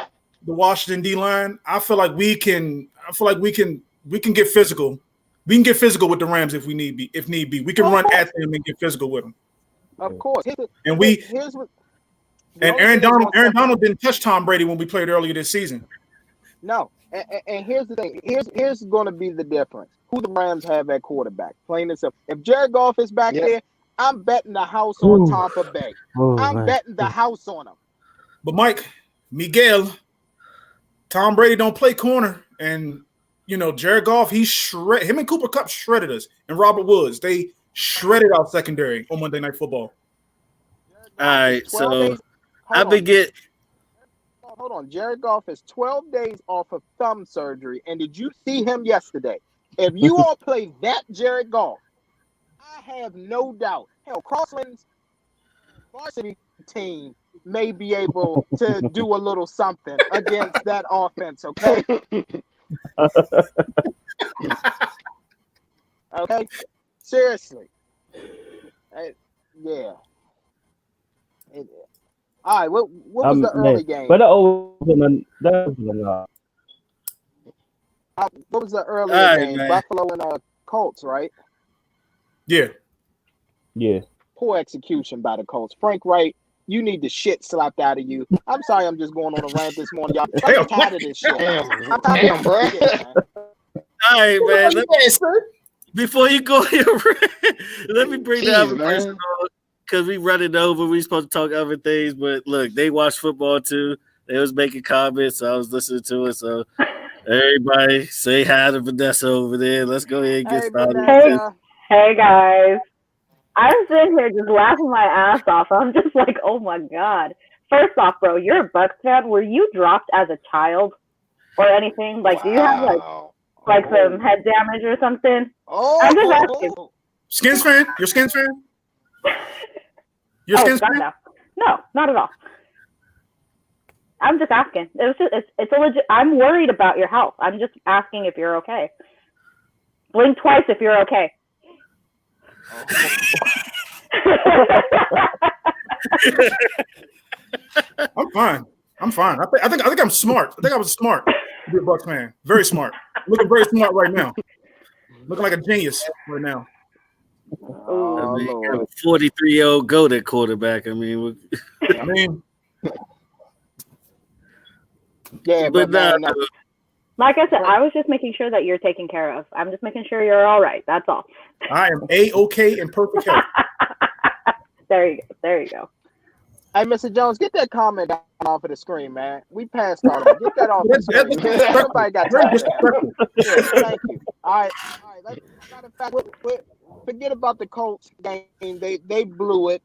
S5: the Washington D line, I feel like we can get physical. We can get physical with the Rams if need be. We can run at them and get physical with them.
S6: Of course.
S5: And
S6: here's what.
S5: Aaron Donald didn't touch Tom Brady when we played earlier this season.
S6: No, and here's the thing. Here's going to be the difference. Who the Rams have at quarterback? Plain and simple. If Jared Goff is back there, I'm betting the house on Tampa Bay. I'm betting the house on them.
S5: But Mike, Miguel, Tom Brady don't play corner, and Jared Goff, him and Cooper Kupp shredded us, and Robert Woods, they shredded our secondary on Monday Night Football.
S2: All right, so
S6: Hold on. Jared Goff is 12 days off of thumb surgery, and did you see him yesterday? If you all play that Jared Goff, I have no doubt. Hell, Crossland's varsity team may be able to do a little something against that offense, okay? Okay? Seriously. Yeah. All right, what was the early game?
S3: But what
S6: was the early game?
S2: Man.
S6: Buffalo and Colts, right?
S5: Yeah.
S6: Poor execution by the Colts. Frank Wright, you need the shit slapped out of you. I'm sorry, I'm just going on a rant this morning, y'all. I'm tired of this shit.
S4: Damn, bro.
S2: All right, man. Before you go here, let me bring the other person on because we running over. We supposed to talk other things, but look, they watch football too. They was making comments, so I was listening to it. So everybody, say hi to Vanessa over there. Let's go ahead and get started.
S7: Hey guys. I'm sitting here just laughing my ass off. I'm just like, oh my God. First off, bro, you're a Bucs fan. Were you dropped as a child or anything? Like, do you have like some head damage or something? I'm just asking.
S5: Skins fan? You're Skins fan? You're Skins fan?
S7: No, not at all. I'm just asking. It's a legit. I'm worried about your health. I'm just asking if you're okay. Blink twice if you're okay.
S5: I'm fine. I think I'm smart. I think I was smart to be a Bucs fan. Very smart. Looking very smart right now. Looking like a genius right now.
S2: I mean, a 43-year-old goat at quarterback. I mean,
S6: yeah, but no.
S7: Like I said, I was just making sure that you're taken care of. I'm just making sure you're all right. That's all.
S5: I am A-OK in perfect health.
S7: There you go.
S6: Hey, Mr. Jones, get that comment off of the screen, man. We passed all that. Get that off the screen. Somebody got time. Yeah, thank you. All right. Matter of fact, forget about the Colts game. They blew it.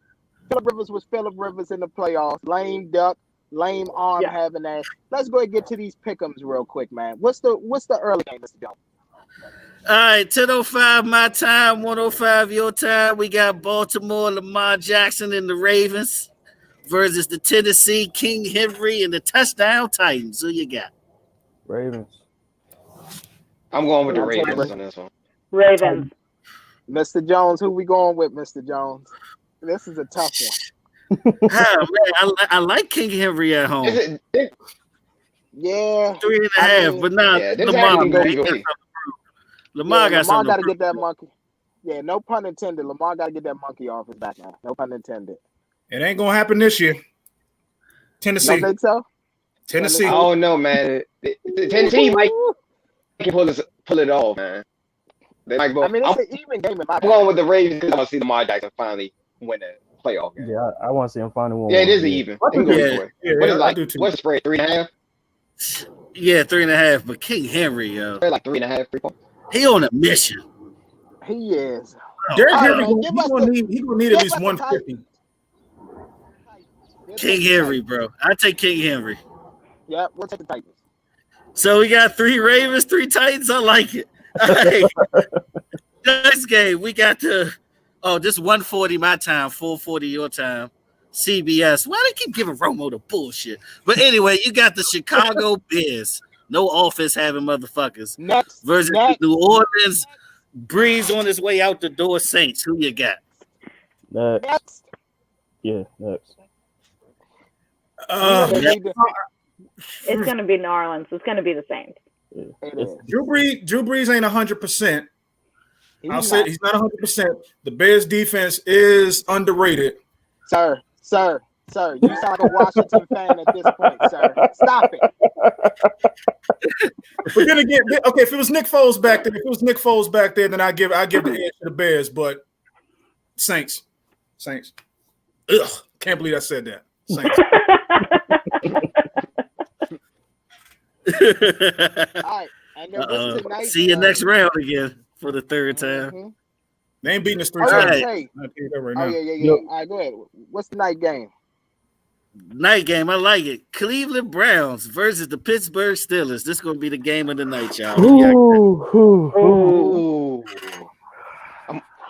S6: Phillip Rivers was Phillip Rivers in the playoffs. Lame duck. Lame arm having that. Let's go and get to these pick'ems real quick, man. What's the early game, Mr. Jones?
S2: All right, 10:05 my time, 1:05 your time. We got Baltimore, Lamar Jackson and the Ravens versus the Tennessee King Henry and the touchdown Titans. Who you got?
S3: Ravens.
S4: I'm going with the Ravens on this one.
S7: Ravens.
S6: Mr. Jones, who we going with, Mr. Jones? This is a tough one.
S2: Man, I like King Henry at home.
S6: Yeah.
S2: 3.5, but now Lamar got
S6: to get that monkey. Yeah, no pun intended. Lamar got to get that monkey off his back now. No pun intended.
S5: It ain't gonna happen this year. Tennessee.
S6: You think so?
S5: Tennessee.
S4: I don't know, man. Tennessee might pull it off, man. They might go.
S6: I mean, it's an even game in my
S4: I'm going with the Ravens because I want to see Lamar Jackson finally win a playoff game.
S3: Yeah, I want to see him finally win.
S4: Yeah, it is even. What is like? What's the spread? 3.5?
S2: Yeah, 3.5. But King Henry, yo,
S4: like 3.5. 3 points.
S2: He on a mission.
S6: He is.
S5: Derrick Henry, he's gonna need at least 150.
S2: King Henry, bro. I take King Henry.
S6: Yeah, we'll take the Titans.
S2: So we got 3 Ravens, 3 Titans. I like it. All right. Next game, we got this 1:40 my time, 4:40 your time. CBS. Why they keep giving Romo the bullshit? But anyway, you got the Chicago Bears. No offense having motherfuckers.
S6: Next.
S2: Versus the New Orleans Breeze on his way out the door. Saints. Who you got?
S3: Next. Yeah, next.
S7: It's going to be New Orleans. It's going to be the Saints.
S3: Yeah.
S5: Drew Brees ain't 100%. I'll say he's not 100%. The Bears defense is underrated.
S6: Sir, you sound like a Washington fan at this point, sir. Stop it.
S5: But then again, okay, if it was Nick Foles back there, then I give the edge to the Bears. But Saints. Ugh, can't believe I said that. Saints.
S6: All right. And then tonight,
S2: see you next round again for the third time.
S5: They ain't beating us 3 times.
S6: Right yeah. All right, go ahead. What's the night game?
S2: Night game, I like it. Cleveland Browns versus the Pittsburgh Steelers. This is going to be the game of the night, y'all.
S4: Ooh.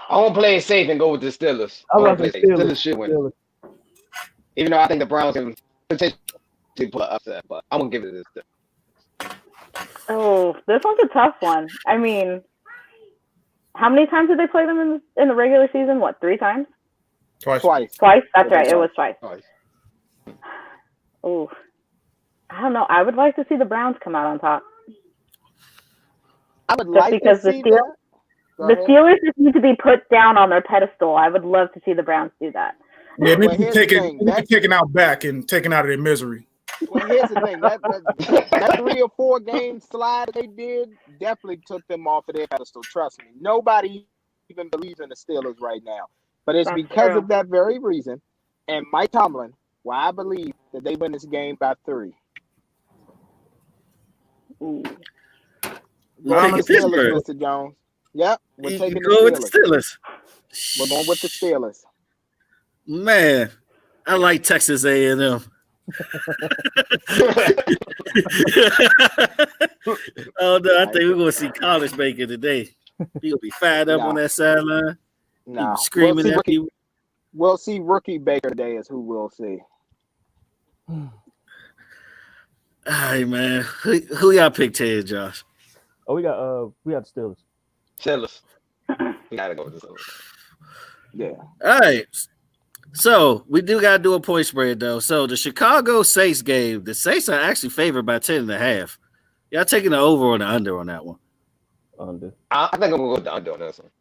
S4: I won't play it safe and go with the Steelers. Steelers should win. Even though I think the Browns can potentially pull an upset, but I'm going to give it this.
S7: Oh, this one's a tough one. I mean, how many times did they play them in the regular season? What, 3 times?
S6: Twice.
S7: That's right. It was twice. Oh, I don't know. I would like to see the Browns come out on top.
S6: I would like to see that.
S7: The Steelers just need to be put down on their pedestal. I would love to see the Browns do that.
S5: Yeah, they need to be taken out back and taken out of their misery.
S6: Well, here's the thing. That 3 or 4 game slide they did definitely took them off of their pedestal. Trust me. Nobody even believes in the Steelers right now. But it's because of that very reason and Mike Tomlin why I believe that they win this game by 3.
S2: Ooh.
S6: We're taking the Steelers, Mr. Jones. Yep, we're taking the Steelers. We're going with the Steelers.
S2: Man, I like Texas A&M. Oh no, I think we're gonna see College Baker today. He'll be fired up on that sideline.
S6: No,
S2: screaming at you.
S6: We'll see rookie Baker today is who we'll see.
S2: All right, man. Who y'all picked here, Josh?
S3: Oh, we got Steelers.
S4: Steelers. We gotta go with the Steelers.
S6: Yeah.
S2: All right. So we do gotta do a point spread though. So the Chicago Saints game, the Saints are actually favored by 10.5. Y'all taking the over or the under on that one?
S3: Under.
S4: I think I'm gonna go with the under on this one.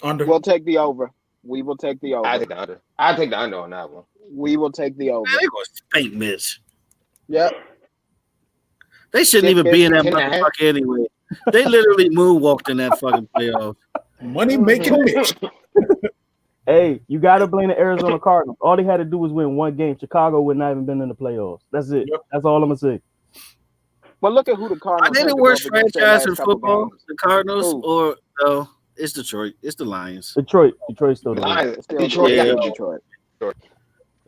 S5: Under.
S6: We'll take the over. We will take the over.
S4: I take the under. I take the under on that one.
S6: We will take the over.
S2: Man, they gonna spank Mitch.
S6: Yep.
S2: They shouldn't even be in that motherfucker anyway. They literally moonwalked in that fucking playoff.
S5: Money making Mitch.
S3: Hey, you got to blame the Arizona Cardinals. All they had to do was win 1 game. Chicago would not even been in the playoffs. That's it. Yep. That's all I'm going to say.
S6: But look at who the Cardinals
S2: are. They the worst franchise in football? The Cardinals or no? It's Detroit. It's the Lions.
S3: Detroit's still the
S4: Lions.
S6: Detroit.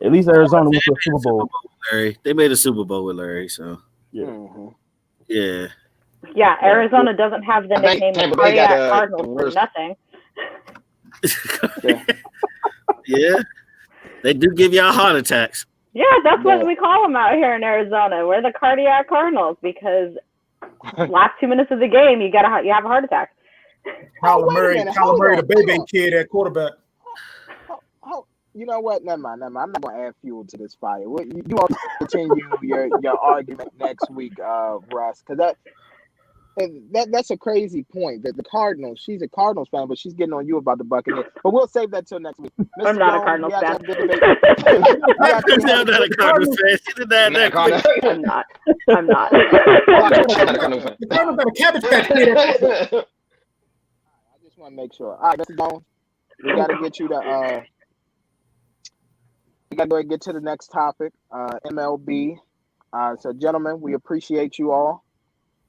S3: At least Arizona went to a Super Bowl.
S2: Larry. They made a Super Bowl with Larry, so
S3: yeah.
S6: Mm-hmm.
S2: Yeah.
S7: Yeah, Arizona doesn't have the nickname Cardiac Cardinals for nothing.
S2: Yeah, they do give y'all heart attacks.
S7: Yeah, that's what we call them out here in Arizona. We're the Cardiac Cardinals because last 2 minutes of the game, you have a heart attack.
S5: Kyler Murray, the baby kid at quarterback.
S6: You know what? Never mind. I'm not going to add fuel to this fire. You all continue your argument next week, Russ, because that's a crazy point. That the Cardinals, she's a Cardinals fan, but she's getting on you about the Buccaneers. But we'll save that till next week.
S7: I'm not a Cardinals fan.
S2: I'm not a Cardinals fan. She did that.
S7: I'm not.
S5: The Cardinals got a cabbage patch kid.
S6: I just want to make sure. All right, Mr. Jones, we got to get you to. We got to go ahead and get to the next topic, MLB. So, gentlemen, we appreciate you all.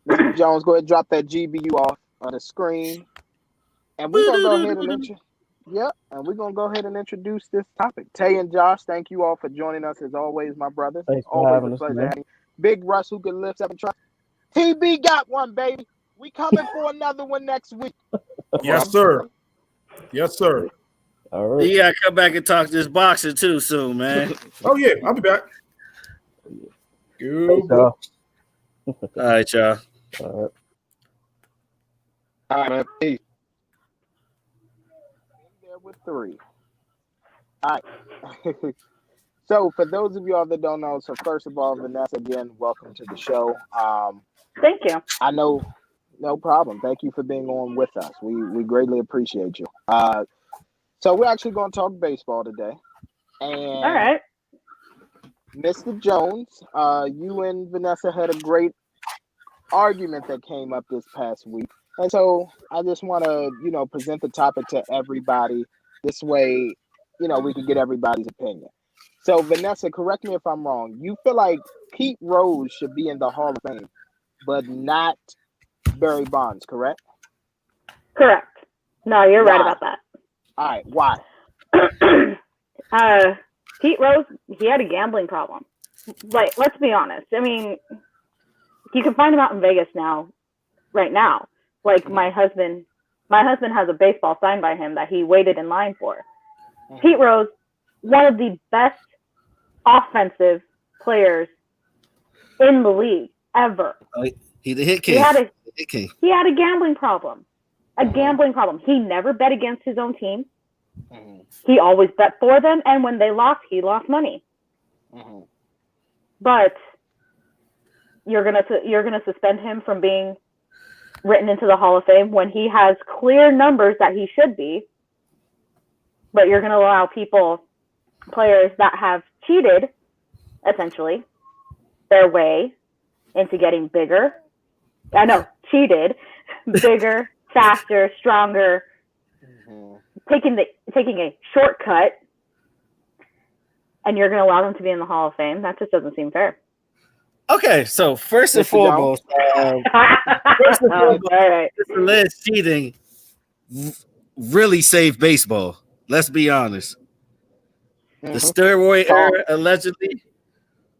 S6: Mr. Jones, go ahead and drop that GBU off on the screen. And we're going to go ahead and introduce this topic. Tay and Josh, thank you all for joining us as always, my brothers.
S3: Thanks for
S6: always
S3: having
S6: a
S3: us,
S6: pleasure
S3: man.
S6: having you. Big Russ who can lift 7 trucks. TB got one, baby. We coming for another one next week.
S5: Yes, sir. Yes, sir.
S3: All right.
S2: You gotta come back and talk this boxing too soon, man.
S5: Oh yeah, I'll be back. Good.
S3: All
S2: right, y'all.
S3: All right.
S4: All right, man. Peace.
S6: with 3. All right. So for those of y'all that don't know, so first of all, Vanessa, again, welcome to the show.
S7: Thank you.
S6: I know, no problem. Thank you for being on with us. We greatly appreciate you. So we're actually going to talk baseball today. And
S7: All right.
S6: Mr. Jones, you and Vanessa had a great argument that came up this past week. And so I just want to, present the topic to everybody. This way, we can get everybody's opinion. So Vanessa, correct me if I'm wrong. You feel like Pete Rose should be in the Hall of Fame, but not Barry Bonds, correct?
S7: Correct. No, you're right about that.
S6: All right. Why?
S7: Pete Rose, he had a gambling problem. Like, let's be honest. I mean, you can find him out in Vegas right now. Like my husband has a baseball signed by him that he waited in line for. Pete Rose, one of the best offensive players in the league ever.
S2: He's the hit king.
S7: He had a gambling problem. He never bet against his own team. He always bet for them, and when they lost, he lost money. But you're gonna suspend him from being written into the Hall of Fame when he has clear numbers that he should be. But you're gonna allow players that have cheated, essentially, their way into getting bigger. I know, cheated, bigger, faster, stronger, taking a shortcut, and you're going to allow them to be in the Hall of Fame. That just doesn't seem fair.
S2: Okay, so first and foremost, alleged cheating really saved baseball. Let's be honest. The steroid era allegedly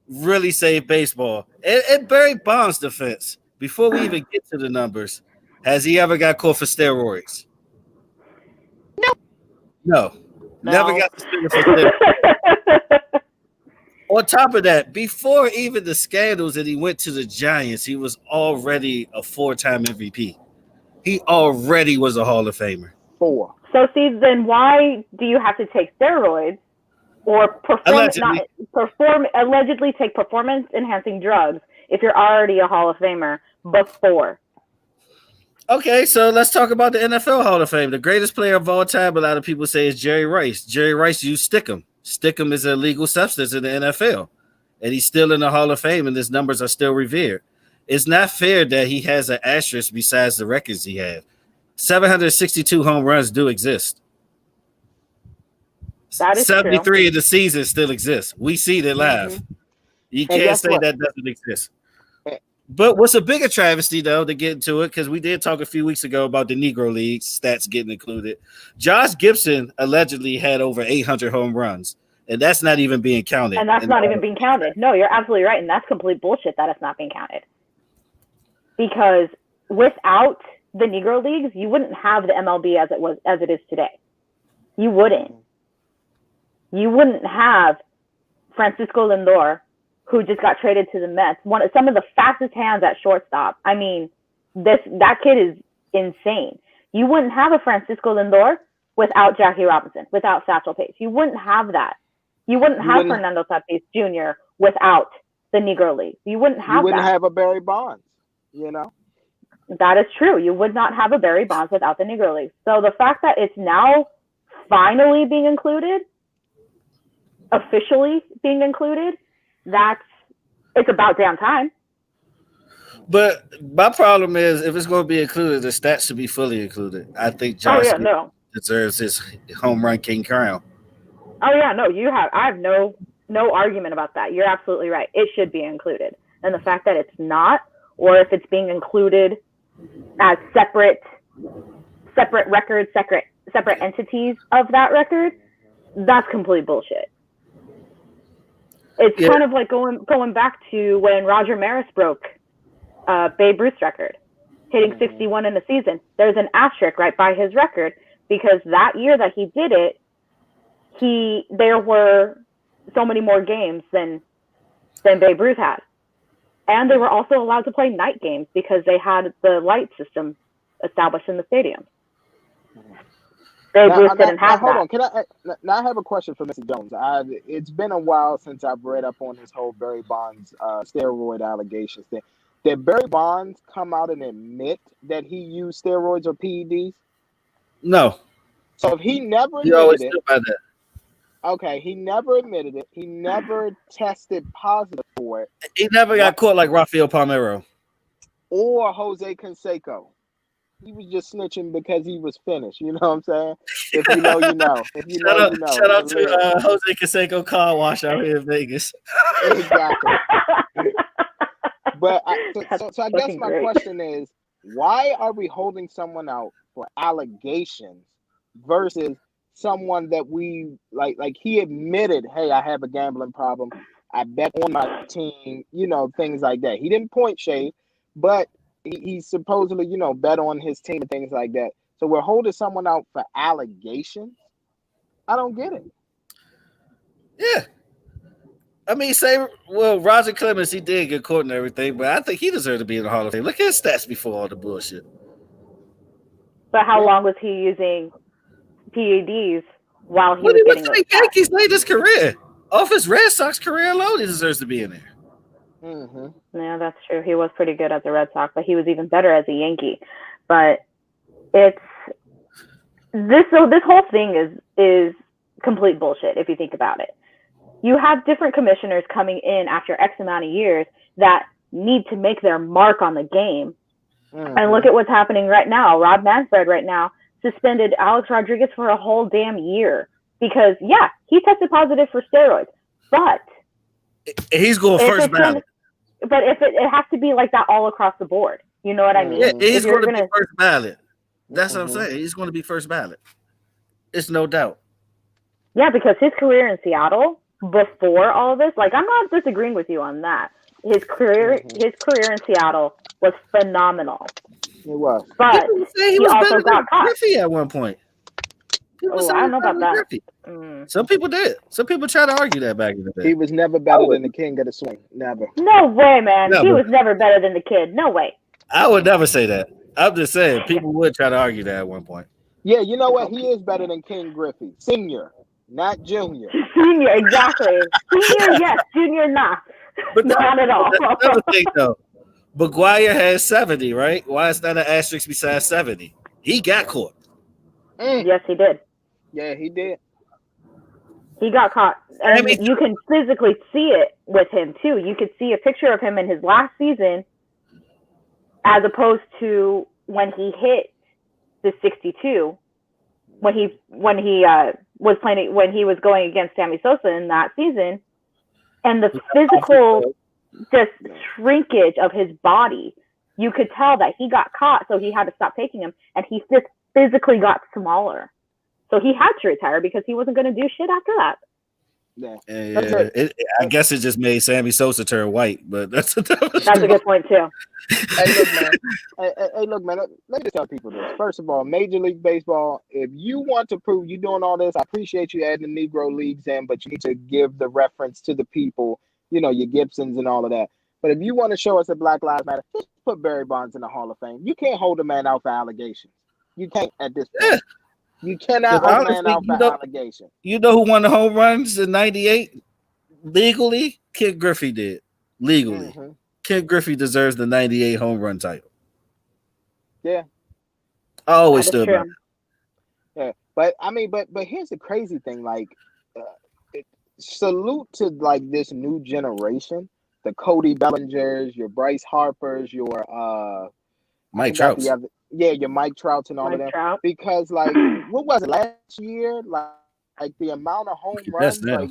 S2: really saved baseball. And Barry Bonds' defense, before we even get to the numbers, has he ever got caught for steroids? No. Never got suspended for steroids. On top of that, before even the scandals that he went to the Giants, he was already a 4-time MVP. He already was a Hall of Famer.
S6: 4.
S7: So see, then why do you have to take steroids or allegedly take performance-enhancing drugs if you're already a Hall of Famer before?
S2: Okay, so let's talk about the NFL Hall of Fame. The greatest player of all time, a lot of people say, is Jerry Rice. Jerry Rice used Stickum. Stickum is a legal substance in the NFL, and he's still in the Hall of Fame, and his numbers are still revered. It's not fair that he has an asterisk besides the records he had. 762 home runs do exist.
S7: That is
S2: 73
S7: true.
S2: of the season still exists. We see it live. You can't say that doesn't exist. But what's a bigger travesty, though, to get into it, because we did talk a few weeks ago about the Negro League stats getting included. Josh Gibson allegedly had over 800 home runs, and that's not even being counted.
S7: And that's not even being counted. No, you're absolutely right, and that's complete bullshit that it's not being counted. Because without the Negro Leagues, you wouldn't have the MLB as it is today. You wouldn't. You wouldn't have Francisco Lindor, who just got traded to the Mets, some of the fastest hands at shortstop. I mean, that kid is insane. You wouldn't have a Francisco Lindor without Jackie Robinson, without Satchel Paige. You wouldn't have that. You wouldn't have Fernando Tatis Jr. without the Negro League. You wouldn't have
S6: a Barry Bonds,
S7: That is true. You would not have a Barry Bonds without the Negro League. So the fact that it's now finally being included, officially being included, it's about damn time.
S2: But my problem is, if it's going to be included, the stats should be fully included. I think Josh deserves his home run king crown.
S7: Oh yeah, no, I have no argument about that. You're absolutely right. It should be included. And the fact that it's not, or if it's being included as separate records, separate entities of that record, that's complete bullshit. It's kind of like going back to when Roger Maris broke Babe Ruth's record, hitting 61 in a season. There's an asterisk right by his record because that year that he did it, there were so many more games than Babe Ruth had. And they were also allowed to play night games because they had the light system established in the stadium. Babe Ruth didn't have
S6: hold
S7: that.
S6: on. Can I? Now I have a question for Mr. Jones. It's been a while since I've read up on this whole Barry Bonds steroid allegations thing. Did Barry Bonds come out and admit that he used steroids or PEDs?
S2: No.
S6: So if he never
S2: He always
S6: admitted
S2: knew about that.
S6: okay, he never admitted it. He never tested positive for it.
S2: He never got caught like Rafael Palmeiro.
S6: Or Jose Canseco. He was just snitching because he was finished. You know what I'm saying? If you know, you know. If you know, you know.
S2: Shout out to Jose Canseco car wash out here in Vegas.
S6: Exactly. But so I guess my question is, why are we holding someone out for allegations versus someone that we like he admitted, hey, I have a gambling problem. I bet on my team, you know, things like that. He didn't point shade, but he supposedly, you know, bet on his team and things like that. So we're holding someone out for allegations. I don't get it.
S2: Yeah. I mean, Roger Clemens, he did get caught and everything, but I think he deserved to be in the Hall of Fame. Look at his stats before all the bullshit.
S7: But how long was he using PEDs while he was getting those?
S2: Yankees late his career. Off his Red Sox career alone, he deserves to be in there.
S6: Mm-hmm.
S7: Yeah, that's true. He was pretty good as a Red Sox, but he was even better as a Yankee. But it's this whole thing is complete bullshit if you think about it. You have different commissioners coming in after X amount of years that need to make their mark on the game. Mm-hmm. And look at what's happening right now. Rob Manfred right now suspended Alex Rodriguez for a whole damn year because, yeah, he tested positive for steroids, but
S2: he's going first ballot.
S7: But if it has to be like that all across the board. You know what I mean?
S2: Yeah, he's going to be first ballot. That's what I'm saying. He's going to be first ballot. It's no doubt.
S7: Yeah, because his career in Seattle before all of this, like I'm not disagreeing with you on that. His career in Seattle was phenomenal.
S6: It was.
S7: But
S2: he was also got caught. Griffey at one point.
S7: I don't know about that.
S2: Some people did. Some people try to argue that back in the day.
S6: He was never better than the king of the swing. Never.
S7: No way, man. Never. He was never better than the kid. No way.
S2: I would never say that. I'm just saying people would try to argue that at one point.
S6: Yeah, you know what? He is better than King Griffey. Senior, not junior.
S7: Senior, exactly. Senior, yes. Junior, not. But not at all.
S2: That's another thing, though. McGuire has 70, right? Why is that an asterisk besides 70? He got caught.
S7: Yes, he did.
S6: Yeah, he did.
S7: He got caught. And I mean, you can physically see it with him, too. You could see a picture of him in his last season as opposed to when he hit the 62, when he was playing, when he was going against Sammy Sosa in that season, and the physical just shrinkage of his body, you could tell that he got caught, so he had to stop taking him, and he just physically got smaller. So he had to retire because he wasn't going to do shit after that.
S2: Yeah. I guess it just made Sammy Sosa turn white, but that's a
S7: good point too.
S6: Hey, look, man. Let me just tell people this. First of all, Major League Baseball, if you want to prove you're doing all this, I appreciate you adding the Negro Leagues in, but you need to give the reference to the people, you know, your Gibsons and all of that. But if you want to show us that Black Lives Matter, just put Barry Bonds in the Hall of Fame. You can't hold a man out for allegations. You can't at this point. Yeah. You cannot hold a man out for allegations.
S2: You know who won the home runs in '98 legally? Ken Griffey did legally. Mm-hmm. Ken Griffey deserves the '98 home run title.
S6: Yeah,
S2: I always stood by.
S6: Yeah, but I mean, but here's the crazy thing. Like, salute to like this new generation, the Cody Bellingers, your Bryce Harpers, your
S2: Mike Trout.
S6: Your Mike Trouts and all of that. Because like, what was it last year? Like the amount of home runs, like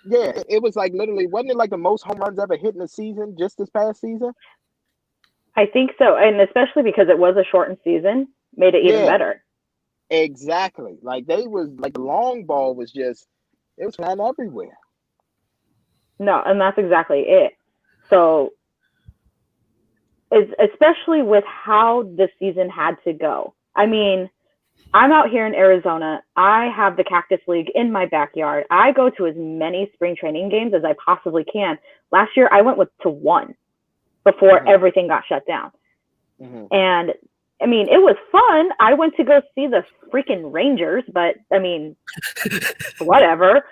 S6: it was like literally, wasn't it like the most home runs ever hit in a season just this past season?
S7: I think so, and especially because it was a shortened season, made it even better.
S6: Exactly. Like they was like the long ball was just it was flying everywhere.
S7: No, and that's exactly it. So, especially with how the season had to go. I mean, I'm out here in Arizona. I have the Cactus League in my backyard. I go to as many spring training games as I possibly can. Last year, I went to one before everything got shut down. Mm-hmm. And I mean, it was fun. I went to go see the freaking Rangers, but I mean, whatever.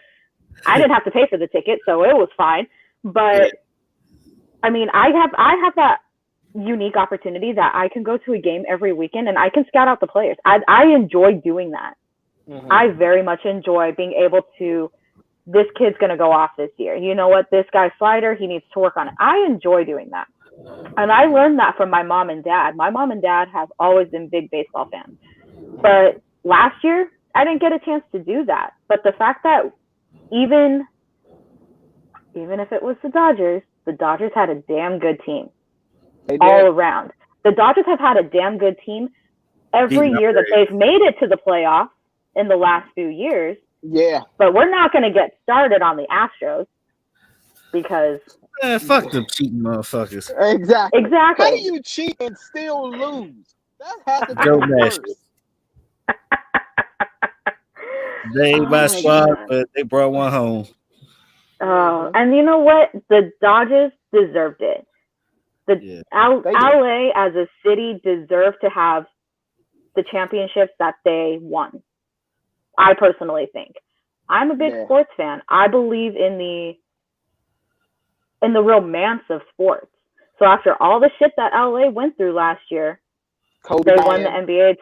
S7: I didn't have to pay for the ticket, so it was fine. But I mean, I have that unique opportunity that I can go to a game every weekend and I can scout out the players. I enjoy doing that. Mm-hmm. I very much enjoy being able to, this kid's going to go off this year. You know what? This guy's slider, he needs to work on it. I enjoy doing that. And I learned that from my mom and dad. My mom and dad have always been big baseball fans. But last year, I didn't get a chance to do that. But the fact that even if it was the Dodgers had a damn good team. All around. The Dodgers have had a damn good team every year that they've made it to the playoffs in the last few years.
S6: Yeah.
S7: But we're not going to get started on the Astros because...
S2: fuck them cheating motherfuckers.
S6: Exactly.
S7: How
S6: do you cheat and still lose? That has to be worse.
S2: They ain't my squad, but they brought one home.
S7: Oh, and you know what? The Dodgers deserved it. LA as a city deserved to have the championships that they won. I personally think. I'm a big sports fan. I believe in the romance of sports. So after all the shit that LA went through last year, they won the NBA.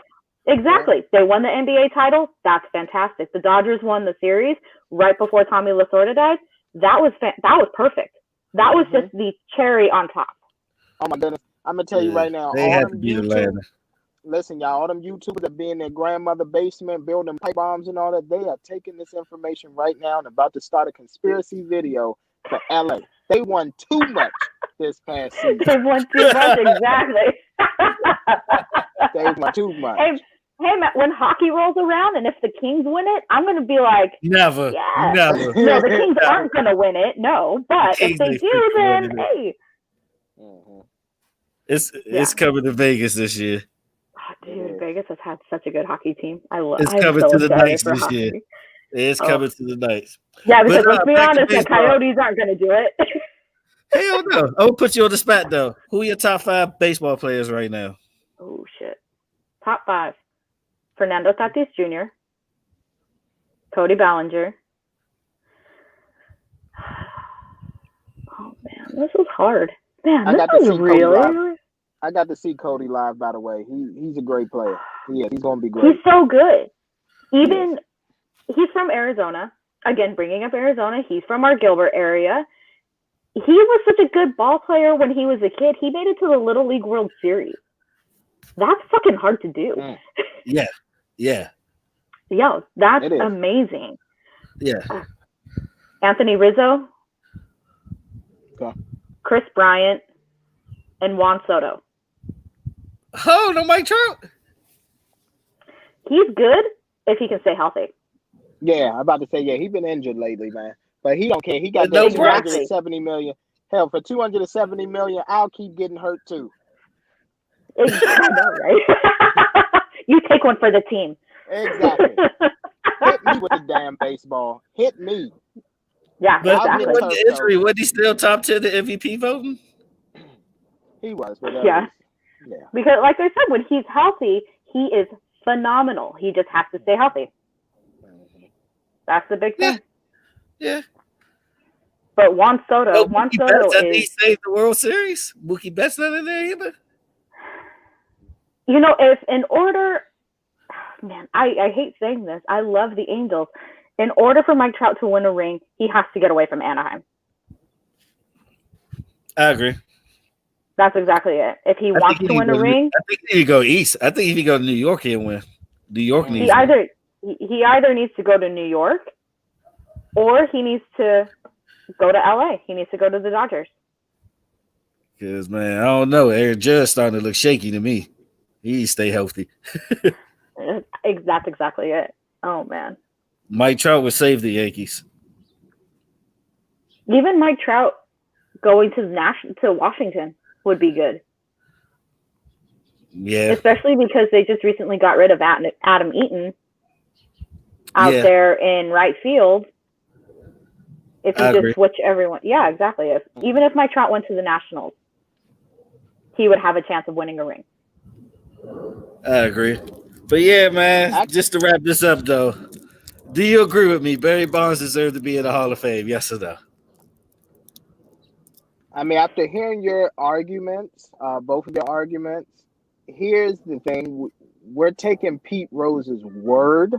S7: Exactly. Yeah. They won the NBA title. That's fantastic. The Dodgers won the series right before Tommy Lasorda died. That was perfect. That was just the cherry on top.
S6: Oh my goodness. I'm going to tell you right now.
S2: They had to beat Atlanta.
S6: Listen, y'all, all them YouTubers that be in their grandmother basement building pipe bombs and all that, they are taking this information right now and about to start a conspiracy video for LA. They won too much this past season.
S7: They won too much, exactly.
S6: They won too much.
S7: Hey, Matt, when hockey rolls around and if the Kings win it, I'm going to be like,
S2: never.
S7: No, the Kings aren't going to win it, no. But if they do, then hey.
S2: It's coming to Vegas this year.
S7: Oh, dude, Vegas has had such a good hockey team.
S2: It's coming to the Knights this year. It's coming to the Knights.
S7: Yeah, because let's be honest, the Coyotes aren't going to do it.
S2: Hell no. I'm going to put you on the spot, though. Who are your top 5 baseball players right now?
S7: Oh, shit. Top 5. Fernando Tatis Jr., Cody Bellinger. Oh, man, this is hard. Man, this is really...
S6: I got to see Cody live, by the way. He's a great player. Yeah, he's going to be great.
S7: He's so good. He's from Arizona. Again, bringing up Arizona, he's from our Gilbert area. He was such a good ball player when he was a kid. He made it to the Little League World Series. That's fucking hard to do.
S2: Yeah.
S7: Yo, that's amazing.
S2: Yeah.
S7: Anthony Rizzo, Chris Bryant, and Juan Soto.
S2: Oh, no Mike Trout?
S7: He's good if he can stay healthy.
S6: Yeah, I'm about to say, he's been injured lately, man. But he don't care. He got $270 million. Hell, for $270 million, I'll keep getting hurt too.
S7: I know, right? You take one for the team.
S6: Exactly. Hit me with the damn baseball. Hit me.
S7: Yeah,
S2: but
S7: exactly.
S2: With the injury, was he still top 10 the MVP voting?
S6: He was.
S7: Yeah. Because, like I said, when he's healthy, he is phenomenal. He just has to stay healthy. That's the big thing.
S2: Yeah.
S7: But Juan Soto,
S2: he saved the World Series. Mookie Betts not in there either.
S7: You know, if in order, man, I hate saying this. I love the Angels. In order for Mike Trout to win a ring, he has to get away from Anaheim.
S2: I agree.
S7: That's exactly it. If he wants to win a ring,
S2: I think he need to go east. I think if he go to New York, he'll win. New York needs.
S7: He either needs to go to New York, or he needs to go to LA. He needs to go to the Dodgers.
S2: Because man, I don't know. Aaron Judge starting to look shaky to me. He needs to stay healthy.
S7: That's exactly it. Oh man.
S2: Mike Trout would save the Yankees.
S7: Even Mike Trout going to Washington would be good.
S2: Yeah.
S7: Especially because they just recently got rid of Adam Eaton out there in right field. If you just switch everyone. Yeah, exactly. Even if Mike Trout went to the Nationals, he would have a chance of winning a ring.
S2: I agree. But yeah, man, just to wrap this up though, do you agree with me? Barry Bonds deserved to be in the Hall of Fame, yes or no?
S6: I mean, after hearing your arguments, both of your arguments, here's the thing: we're taking Pete Rose's word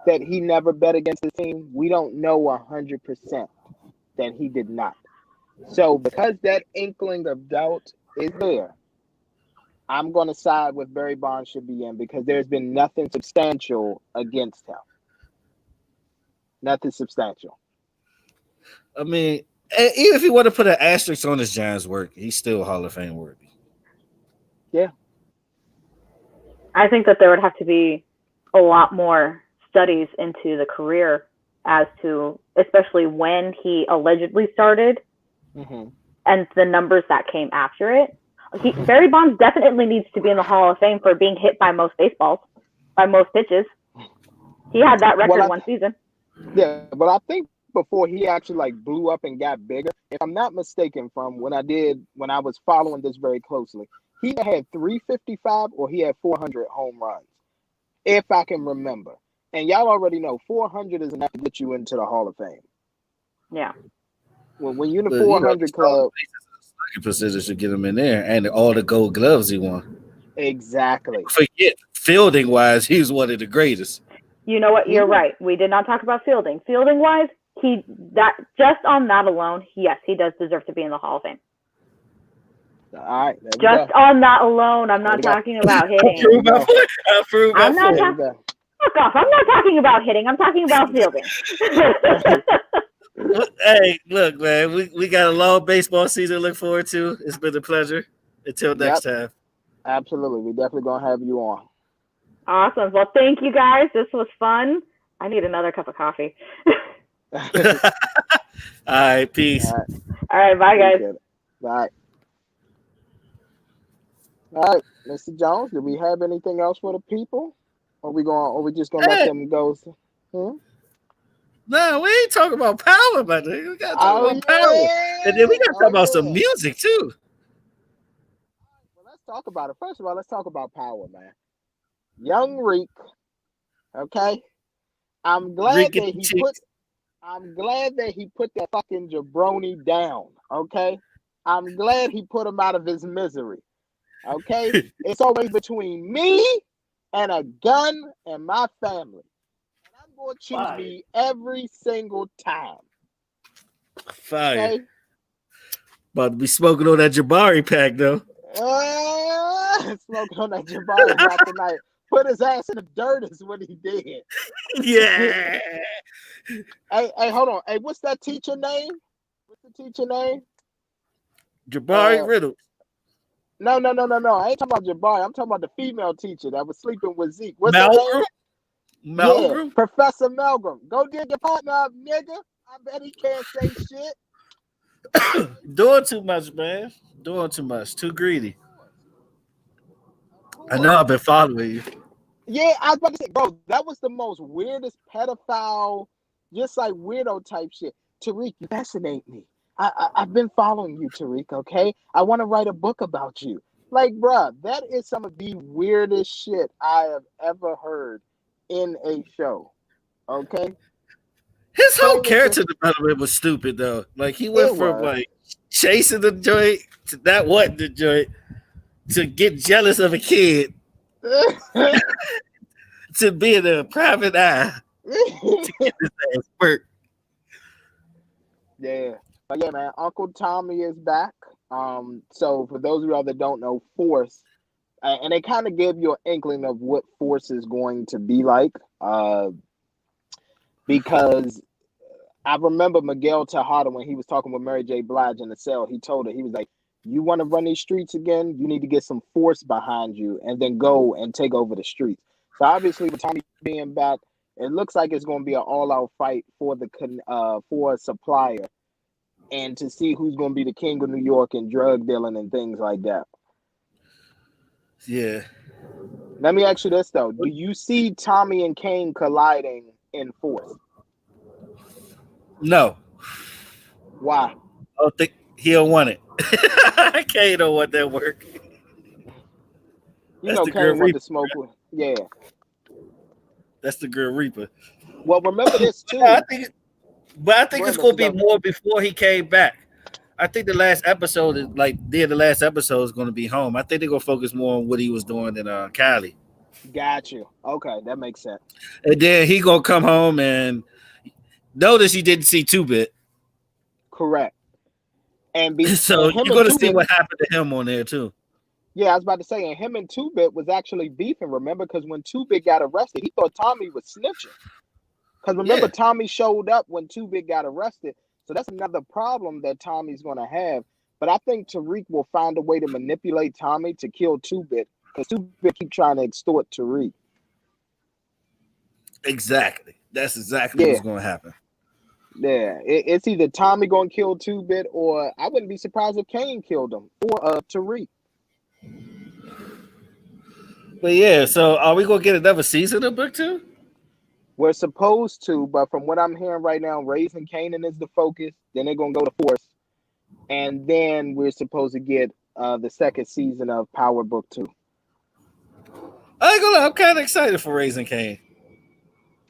S6: that he never bet against his team. We don't know 100% that he did not. So, because that inkling of doubt is there, I'm going to side with Barry Bonds should be in because there's been nothing substantial against him. Nothing substantial.
S2: I mean, even if you want to put an asterisk on his Giants work, he's still Hall of Fame worthy.
S6: Yeah.
S7: I think that there would have to be a lot more studies into the career as to, especially when he allegedly started and the numbers that came after it. Barry Bonds definitely needs to be in the Hall of Fame for being hit by most baseballs, by most pitches. He had that record one season.
S6: Yeah, but I think before he actually like blew up and got bigger, if I'm not mistaken, from when I was following this very closely, he had 355 or he had 400 home runs, if I can remember. And y'all already know 400 is enough to get you into the Hall of Fame.
S7: Yeah.
S6: When you're in the 400 club,
S2: percentage to get him in there, and all the Gold Gloves he won.
S6: Exactly.
S2: Forget fielding wise, he's one of the greatest.
S7: You know what? You're right. We did not talk about fielding. Fielding wise, just on that alone, yes, he does deserve to be in the Hall of Fame.
S6: All right.
S7: Just on that alone, I'm not talking about hitting. I'm not fuck off. I'm not talking about hitting. I'm talking about fielding.
S2: Hey, look, man, we got a long baseball season to look forward to. It's been a pleasure. Until next time.
S6: Absolutely. We're definitely going to have you on.
S7: Awesome. Well, thank you guys. This was fun. I need another cup of coffee.
S2: All right. Peace.
S7: All right. Bye, guys.
S6: Bye. All right. Mr. Jones, do we have anything else for the people? Or we just going to let them go?
S2: No, we ain't talking about power, but we got to talk about power. And then we got to talk about some music, too.
S6: Well, let's talk about it. First of all, let's talk about power, man. Young Reek, okay? I'm glad that he put that fucking jabroni down, okay? I'm glad he put him out of his misery, okay? It's always between me and a gun and my family. And I'm going to choose me every single time.
S2: Fire. Okay? About to be smoking on that Jabari pack, though.
S6: Smoking on that Jabari pack tonight. Put his ass in the dirt is what he did.
S2: Yeah.
S6: Hey, hold on. Hey, what's that teacher name? What's the teacher name?
S2: Jabari Riddle.
S6: No. I ain't talking about Jabari. I'm talking about the female teacher that was sleeping with Zeke. What's
S2: Malcolm?
S6: Yeah, Professor Milgram. Go dig your partner up, nigga. I bet he can't say shit.
S2: Doing too much, man. Doing too much. Too greedy. I know I've been following you.
S6: Yeah, I was about to say, bro, that was the most weirdest pedophile, just like weirdo type shit. Tariq, you fascinate me. I've been following you, Tariq, okay? I want to write a book about you. Like, bro, that is some of the weirdest shit I have ever heard in a show, okay?
S2: His whole character development was stupid, though. Like, he went from, like, chasing the joint to not wanting the joint to get jealous of a kid to being a private eye to get this ass work.
S6: Yeah. But yeah, man, Uncle Tommy is back. So for those of y'all that don't know, Force, and they kind of give you an inkling of what Force is going to be like. Because I remember Miguel Tejada when he was talking with Mary J. Blige in the cell, he told her, he was like, you want to run these streets again? You need to get some force behind you and then go and take over the streets. So obviously with Tommy being back, it looks like it's going to be an all-out fight for a supplier and to see who's going to be the king of New York and drug dealing and things like that.
S2: Yeah.
S6: Let me ask you this, though. Do you see Tommy and Kane colliding in Force?
S2: No.
S6: Why?
S2: I don't think he don't want it. Kane don't want that work.
S6: You
S2: That's
S6: know,
S2: the Grim
S6: Kane wanted
S2: Reaper.
S6: to smoke with. Yeah.
S2: That's the Grim Reaper.
S6: Well, remember this
S2: I
S6: too.
S2: think, but I think
S6: Go
S2: it's
S6: ahead,
S2: gonna
S6: Mr.
S2: be
S6: Douglas.
S2: more before he came back. I think the last episode is the last episode is gonna be home. I think they're gonna focus more on what he was doing in Cali.
S6: Got you. Okay, that makes sense.
S2: And then he gonna come home and notice he didn't see Two Bit.
S6: Correct. And
S2: So
S6: and him
S2: you're
S6: and
S2: gonna
S6: Two
S2: see
S6: Bit.
S2: what happened to him on there too.
S6: Yeah, I was about to say, and him and Two Bit was actually beefing. Remember, because when Two Bit got arrested, he thought Tommy was snitching. Because remember,
S2: Yeah,
S6: Tommy showed up when Two Bit got arrested. So that's another problem that Tommy's going to have. But I think Tariq will find a way to manipulate Tommy to kill Two Bit because Two Bit keep trying to extort Tariq.
S2: exactly. That's exactly
S6: Yeah,
S2: what's gonna happen.
S6: yeah. It's either Tommy going to kill Two Bit, or I wouldn't be surprised if Kane killed him, or Tariq.
S2: But yeah, so are we gonna get another season of Book Two?
S6: We're supposed to, but from what I'm hearing right now, Raising Kanan is the focus. Then they're going to go to Force. And then we're supposed to get the second season of Power Book 2.
S2: I ain't gonna lie, I'm kind of excited for Raising Kane.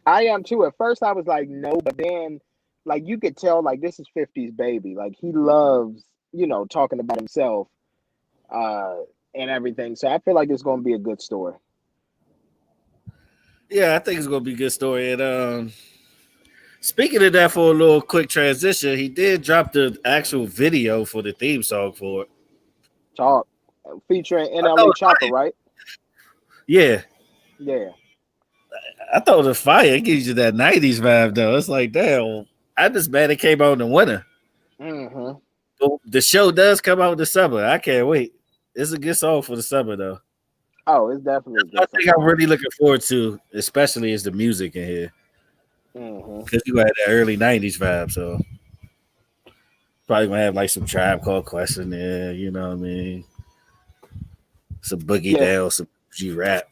S6: I am too. At first, I was like, no, but then, like, you could tell, like, this is 50's baby. Like, he loves, talking about himself uh, and everything. So I feel like it's going to be a good story.
S2: Yeah, I think it's gonna be a good story. And speaking of that, for a little quick transition, he did drop the actual video for the theme song for it.
S6: Talk. Featuring
S2: I thought it
S6: NLE
S2: was
S6: Chopper,
S2: fire.
S6: right?
S2: Yeah,
S6: Yeah.
S2: I thought it was fire. It gives you that '90s vibe, though. It's like, damn, I'm just mad it came out in the winter.
S6: Mm-hmm.
S2: But the show does come out in the summer. I can't wait. It's a good song for the summer, though.
S6: Oh, it's definitely a
S2: One
S6: good
S2: thing
S6: song.
S2: I'm really looking forward to, especially, is the music in here.
S6: Mm-hmm.
S2: Because you got that early '90s vibe, so probably gonna have like some Tribe Called Quest in there. You know what I mean? Some Boogie
S6: Yeah.
S2: Down, some G Rap,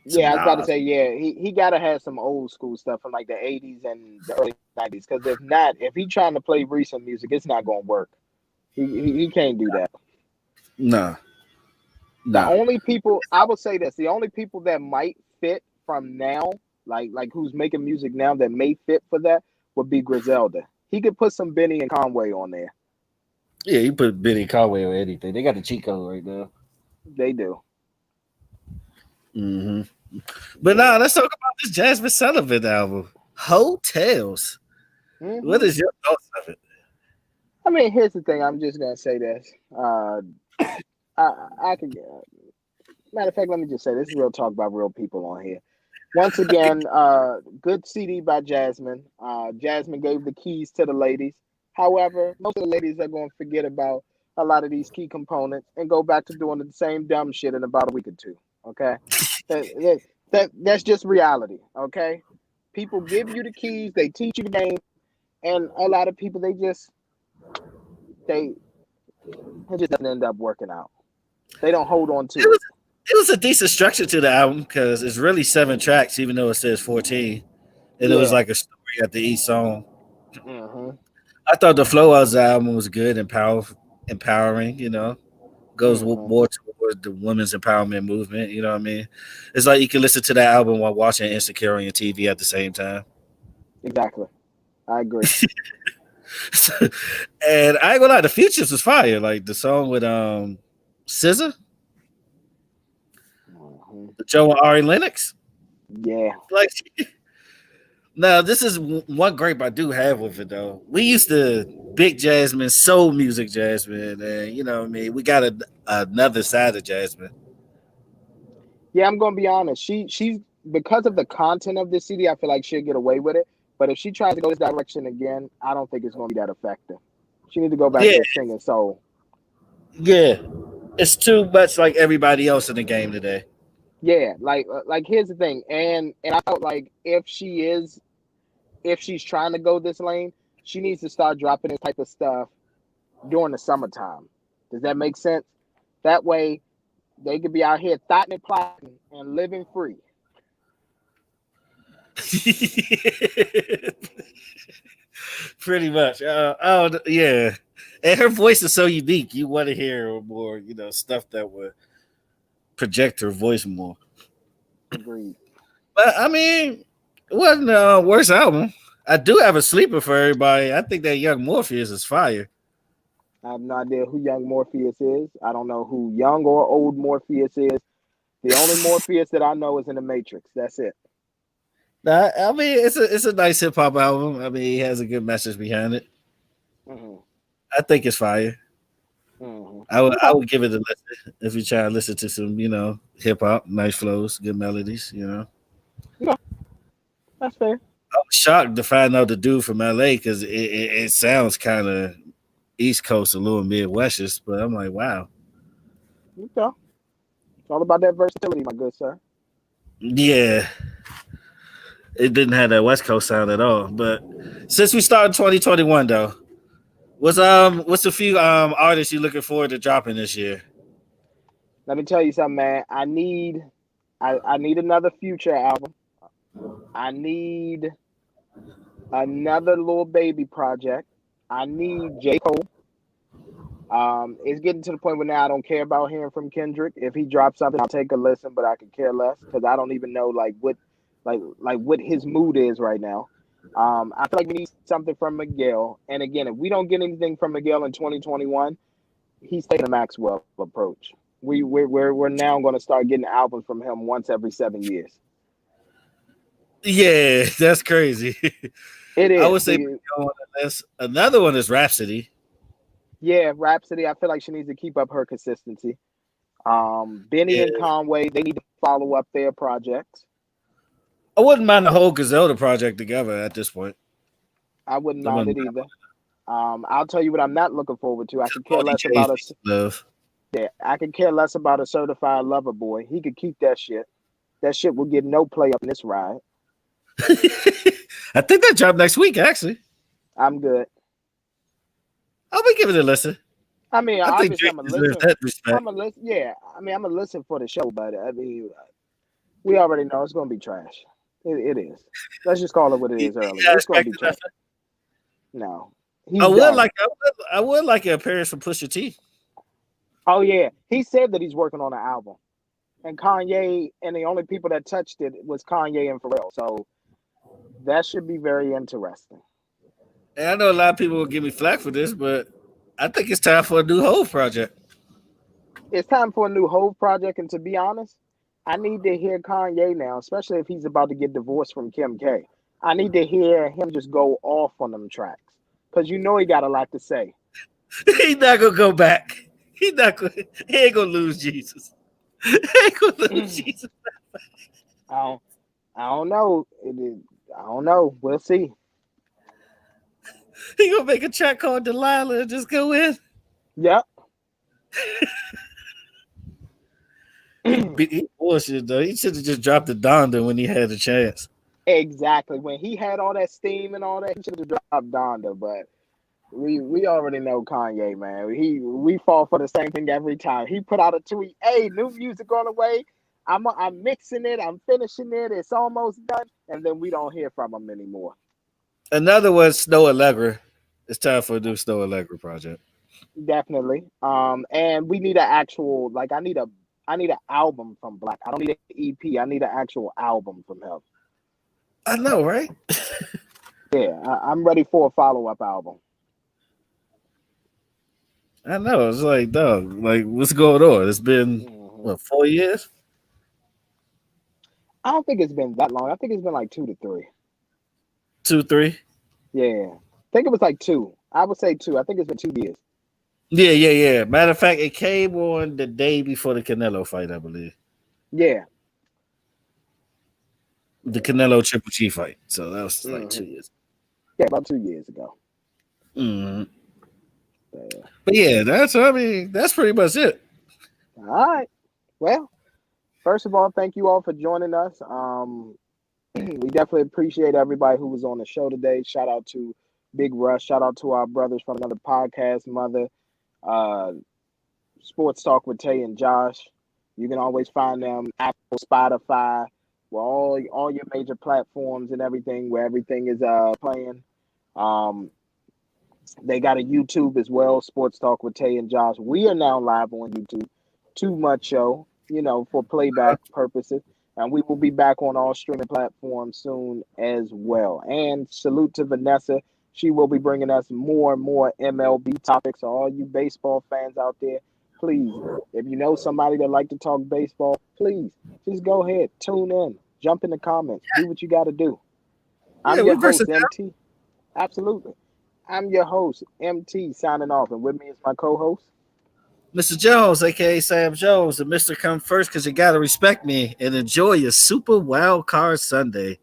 S2: some
S6: Yeah, I was about to
S2: Nas.
S6: say, yeah, he gotta have some old school stuff from like the 80s and the early 90s. Because if not, if he trying to play recent music, it's not gonna work. He can't do that.
S2: Nah,
S6: The
S2: nah.
S6: only people I will say this, the only people that might fit from now, like who's making music now that may fit for that would be Griselda. He could put some Benny and Conway on there.
S2: Yeah, you put Benny Conway on anything. They got the cheat code right now.
S6: They do.
S2: Mm-hmm. But now let's talk about this Jasmine Sullivan album, Hotels. What
S6: Mm-hmm.
S2: is your thoughts of it?
S6: I mean, here's the thing. I'm just gonna say this. I can. Matter of fact, let me just say this is real talk about real people on here. Once again, good CD by Jasmine. Jasmine gave the keys to the ladies. However, most of the ladies are going to forget about a lot of these key components and go back to doing the same dumb shit in about a week or two. Okay, that's just reality. Okay, people give you the keys, they teach you the game, and a lot of people it just doesn't end up working out. They don't hold on to it.
S2: It was a decent structure to the album because it's really 7 tracks, even though it says 14. And it was
S6: Yeah.
S2: like a story after each song.
S6: Mm-hmm.
S2: I thought the flow of the album was good and empowering, goes
S6: Mm-hmm.
S2: more towards the women's empowerment movement, you know what I mean? It's like you can listen to that album while watching Insecure on your TV at the same time.
S6: Exactly. I agree.
S2: And I ain't gonna lie, the features was fire. Like the song with SZA,
S6: Mm-hmm.
S2: the Joe and Ari Lennox.
S6: Yeah.
S2: Like now, this is one gripe I do have with it though. We used to big Jasmine, soul music Jasmine, and you know what I mean. We got another side of Jasmine.
S6: Yeah, I'm gonna be honest. She's because of the content of this CD, I feel like she'll get away with it. But if she tries to go this direction again, I don't think it's gonna be that effective. She needs to go back
S2: Yeah,
S6: to singing soul.
S2: yeah. It's too much like everybody else in the game today.
S6: Yeah, like here's the thing, and I felt like if she's trying to go this lane, she needs to start dropping this type of stuff during the summertime. Does that make sense? That way they could be out here thotting and plotting and living free.
S2: Pretty much. Oh, yeah. And her voice is so unique. You want to hear more, stuff that would project her voice more.
S6: Agreed.
S2: But I mean, it wasn't the worst album. I do have a sleeper for everybody. I think that Young Morpheus is fire.
S6: I have no idea who Young Morpheus is. I don't know who young or old Morpheus is. The only Morpheus that I know is in the Matrix. That's it.
S2: Nah, I mean, it's a nice hip hop album. I mean, he has a good message behind it.
S6: Mm-hmm.
S2: I think it's fire.
S6: Mm-hmm.
S2: I would give it a listen if you try to listen to some, hip hop, nice flows, good melodies.
S6: Yeah, that's fair.
S2: I was shocked to find out the dude from LA because it sounds kind of East Coast, a little Midwestish, but I'm like, wow.
S6: Okay. It's all about that versatility, my good sir.
S2: Yeah, it didn't have that West Coast sound at all. But since we started 2021, though, what's a few artists you looking forward to dropping this year?
S6: Let me tell you something, man. I need another Future album. I need another Lil Baby project. I need J. Cole. It's getting to the point where now I don't care about hearing from Kendrick. If he drops something, I'll take a listen, but I could care less because I don't even know what his mood is right now. I feel like we need something from Miguel. And again, if we don't get anything from Miguel in 2021, he's taking a Maxwell approach. We're now going to start getting albums from him once every 7 years.
S2: Yeah, that's crazy.
S6: It is.
S2: I would say another one is Rhapsody.
S6: Yeah, Rhapsody. I feel like she needs to keep up her consistency. Benny and Conway, they need to follow up their projects.
S2: I wouldn't mind the whole Griselda project together at this point.
S6: I wouldn't mind it either. I'll tell you what I'm not looking forward to. I could care less about
S2: love.
S6: Yeah, I could care less about a certified lover boy. He could keep that shit. That shit will get no play up in this ride.
S2: I think that dropped next week, actually.
S6: I'm good.
S2: I'll be giving it a listen.
S6: I mean,
S2: I think
S6: obviously, I'm gonna listen. Yeah, I mean, I'm gonna listen for the show, but I mean, we already know it's gonna be trash. It is. Let's just call it what it is early. It's gonna be trash. No,
S2: I would like an appearance from Pusha T.
S6: Oh yeah, he said that he's working on an album, and Kanye, and the only people that touched it was Kanye and Pharrell. So that should be very interesting.
S2: And I know a lot of people will give me flack for this, but I think it's time for a new Hove project.
S6: It's time for a new Hove project, and to be honest, I need to hear Kanye now, especially if he's about to get divorced from Kim K. I need to hear him just go off on them tracks because you know he got a lot to say.
S2: He's not gonna go back. He ain't gonna lose Jesus. He ain't gonna lose Jesus.
S6: I don't know. I don't know. We'll see.
S2: He gonna make a track called Delilah and just go in.
S6: Yep.
S2: He bullshit though. He should have just dropped the Donda when he had the chance.
S6: Exactly. When he had all that steam and all that, he should have dropped Donda. But we already know Kanye, man. We fall for the same thing every time. He put out a tweet, "Hey, new music on the way. I'm mixing it. I'm finishing it. It's almost done." And then we don't hear from him anymore.
S2: Another one, Snow Allegra. It's time for a new Snow Allegra project.
S6: Definitely. And we need an actual I need an album from Black. I don't need an EP. I need an actual album from him.
S2: I know, right?
S6: Yeah, I'm ready for a follow-up album.
S2: I know. It's like, dog, what's going on? It's been, 4 years?
S6: I don't think it's been that long. I think it's been like 2 to 3.
S2: 2, 3?
S6: Yeah. I think it was like 2. I would say 2. I think it's been 2 years.
S2: Yeah. Matter of fact, it came on the day before the Canelo fight, I believe.
S6: Yeah.
S2: The Canelo Triple G fight. So that was like 2 years.
S6: Yeah, about 2 years ago.
S2: Mm-hmm. But yeah, that's pretty much it.
S6: All right. Well, first of all, thank you all for joining us. We definitely appreciate everybody who was on the show today. Shout out to Big Rush. Shout out to our brothers from another podcast, Mother, Sports Talk with Tay and Josh. You can always find them Apple, Spotify, well, all your major platforms and everything where everything is playing. They got a YouTube as well, Sports Talk with Tay and Josh. We are now live on YouTube. Too Much Show. for playback purposes. And we will be back on all streaming platforms soon as well. And salute to Vanessa. She will be bringing us more and more MLB topics. So all you baseball fans out there, please, if you know somebody that like to talk baseball, please just go ahead, tune in, jump in the comments, do what you got to do.
S2: Yeah,
S6: I'm
S2: we
S6: your host,
S2: versatile.
S6: MT. Absolutely. I'm your host, MT, signing off. And with me is my co-host,
S2: Mr. Jones, aka Sam Jones, and Mr. Come First because you gotta respect me and enjoy your Super Wild Card Sunday.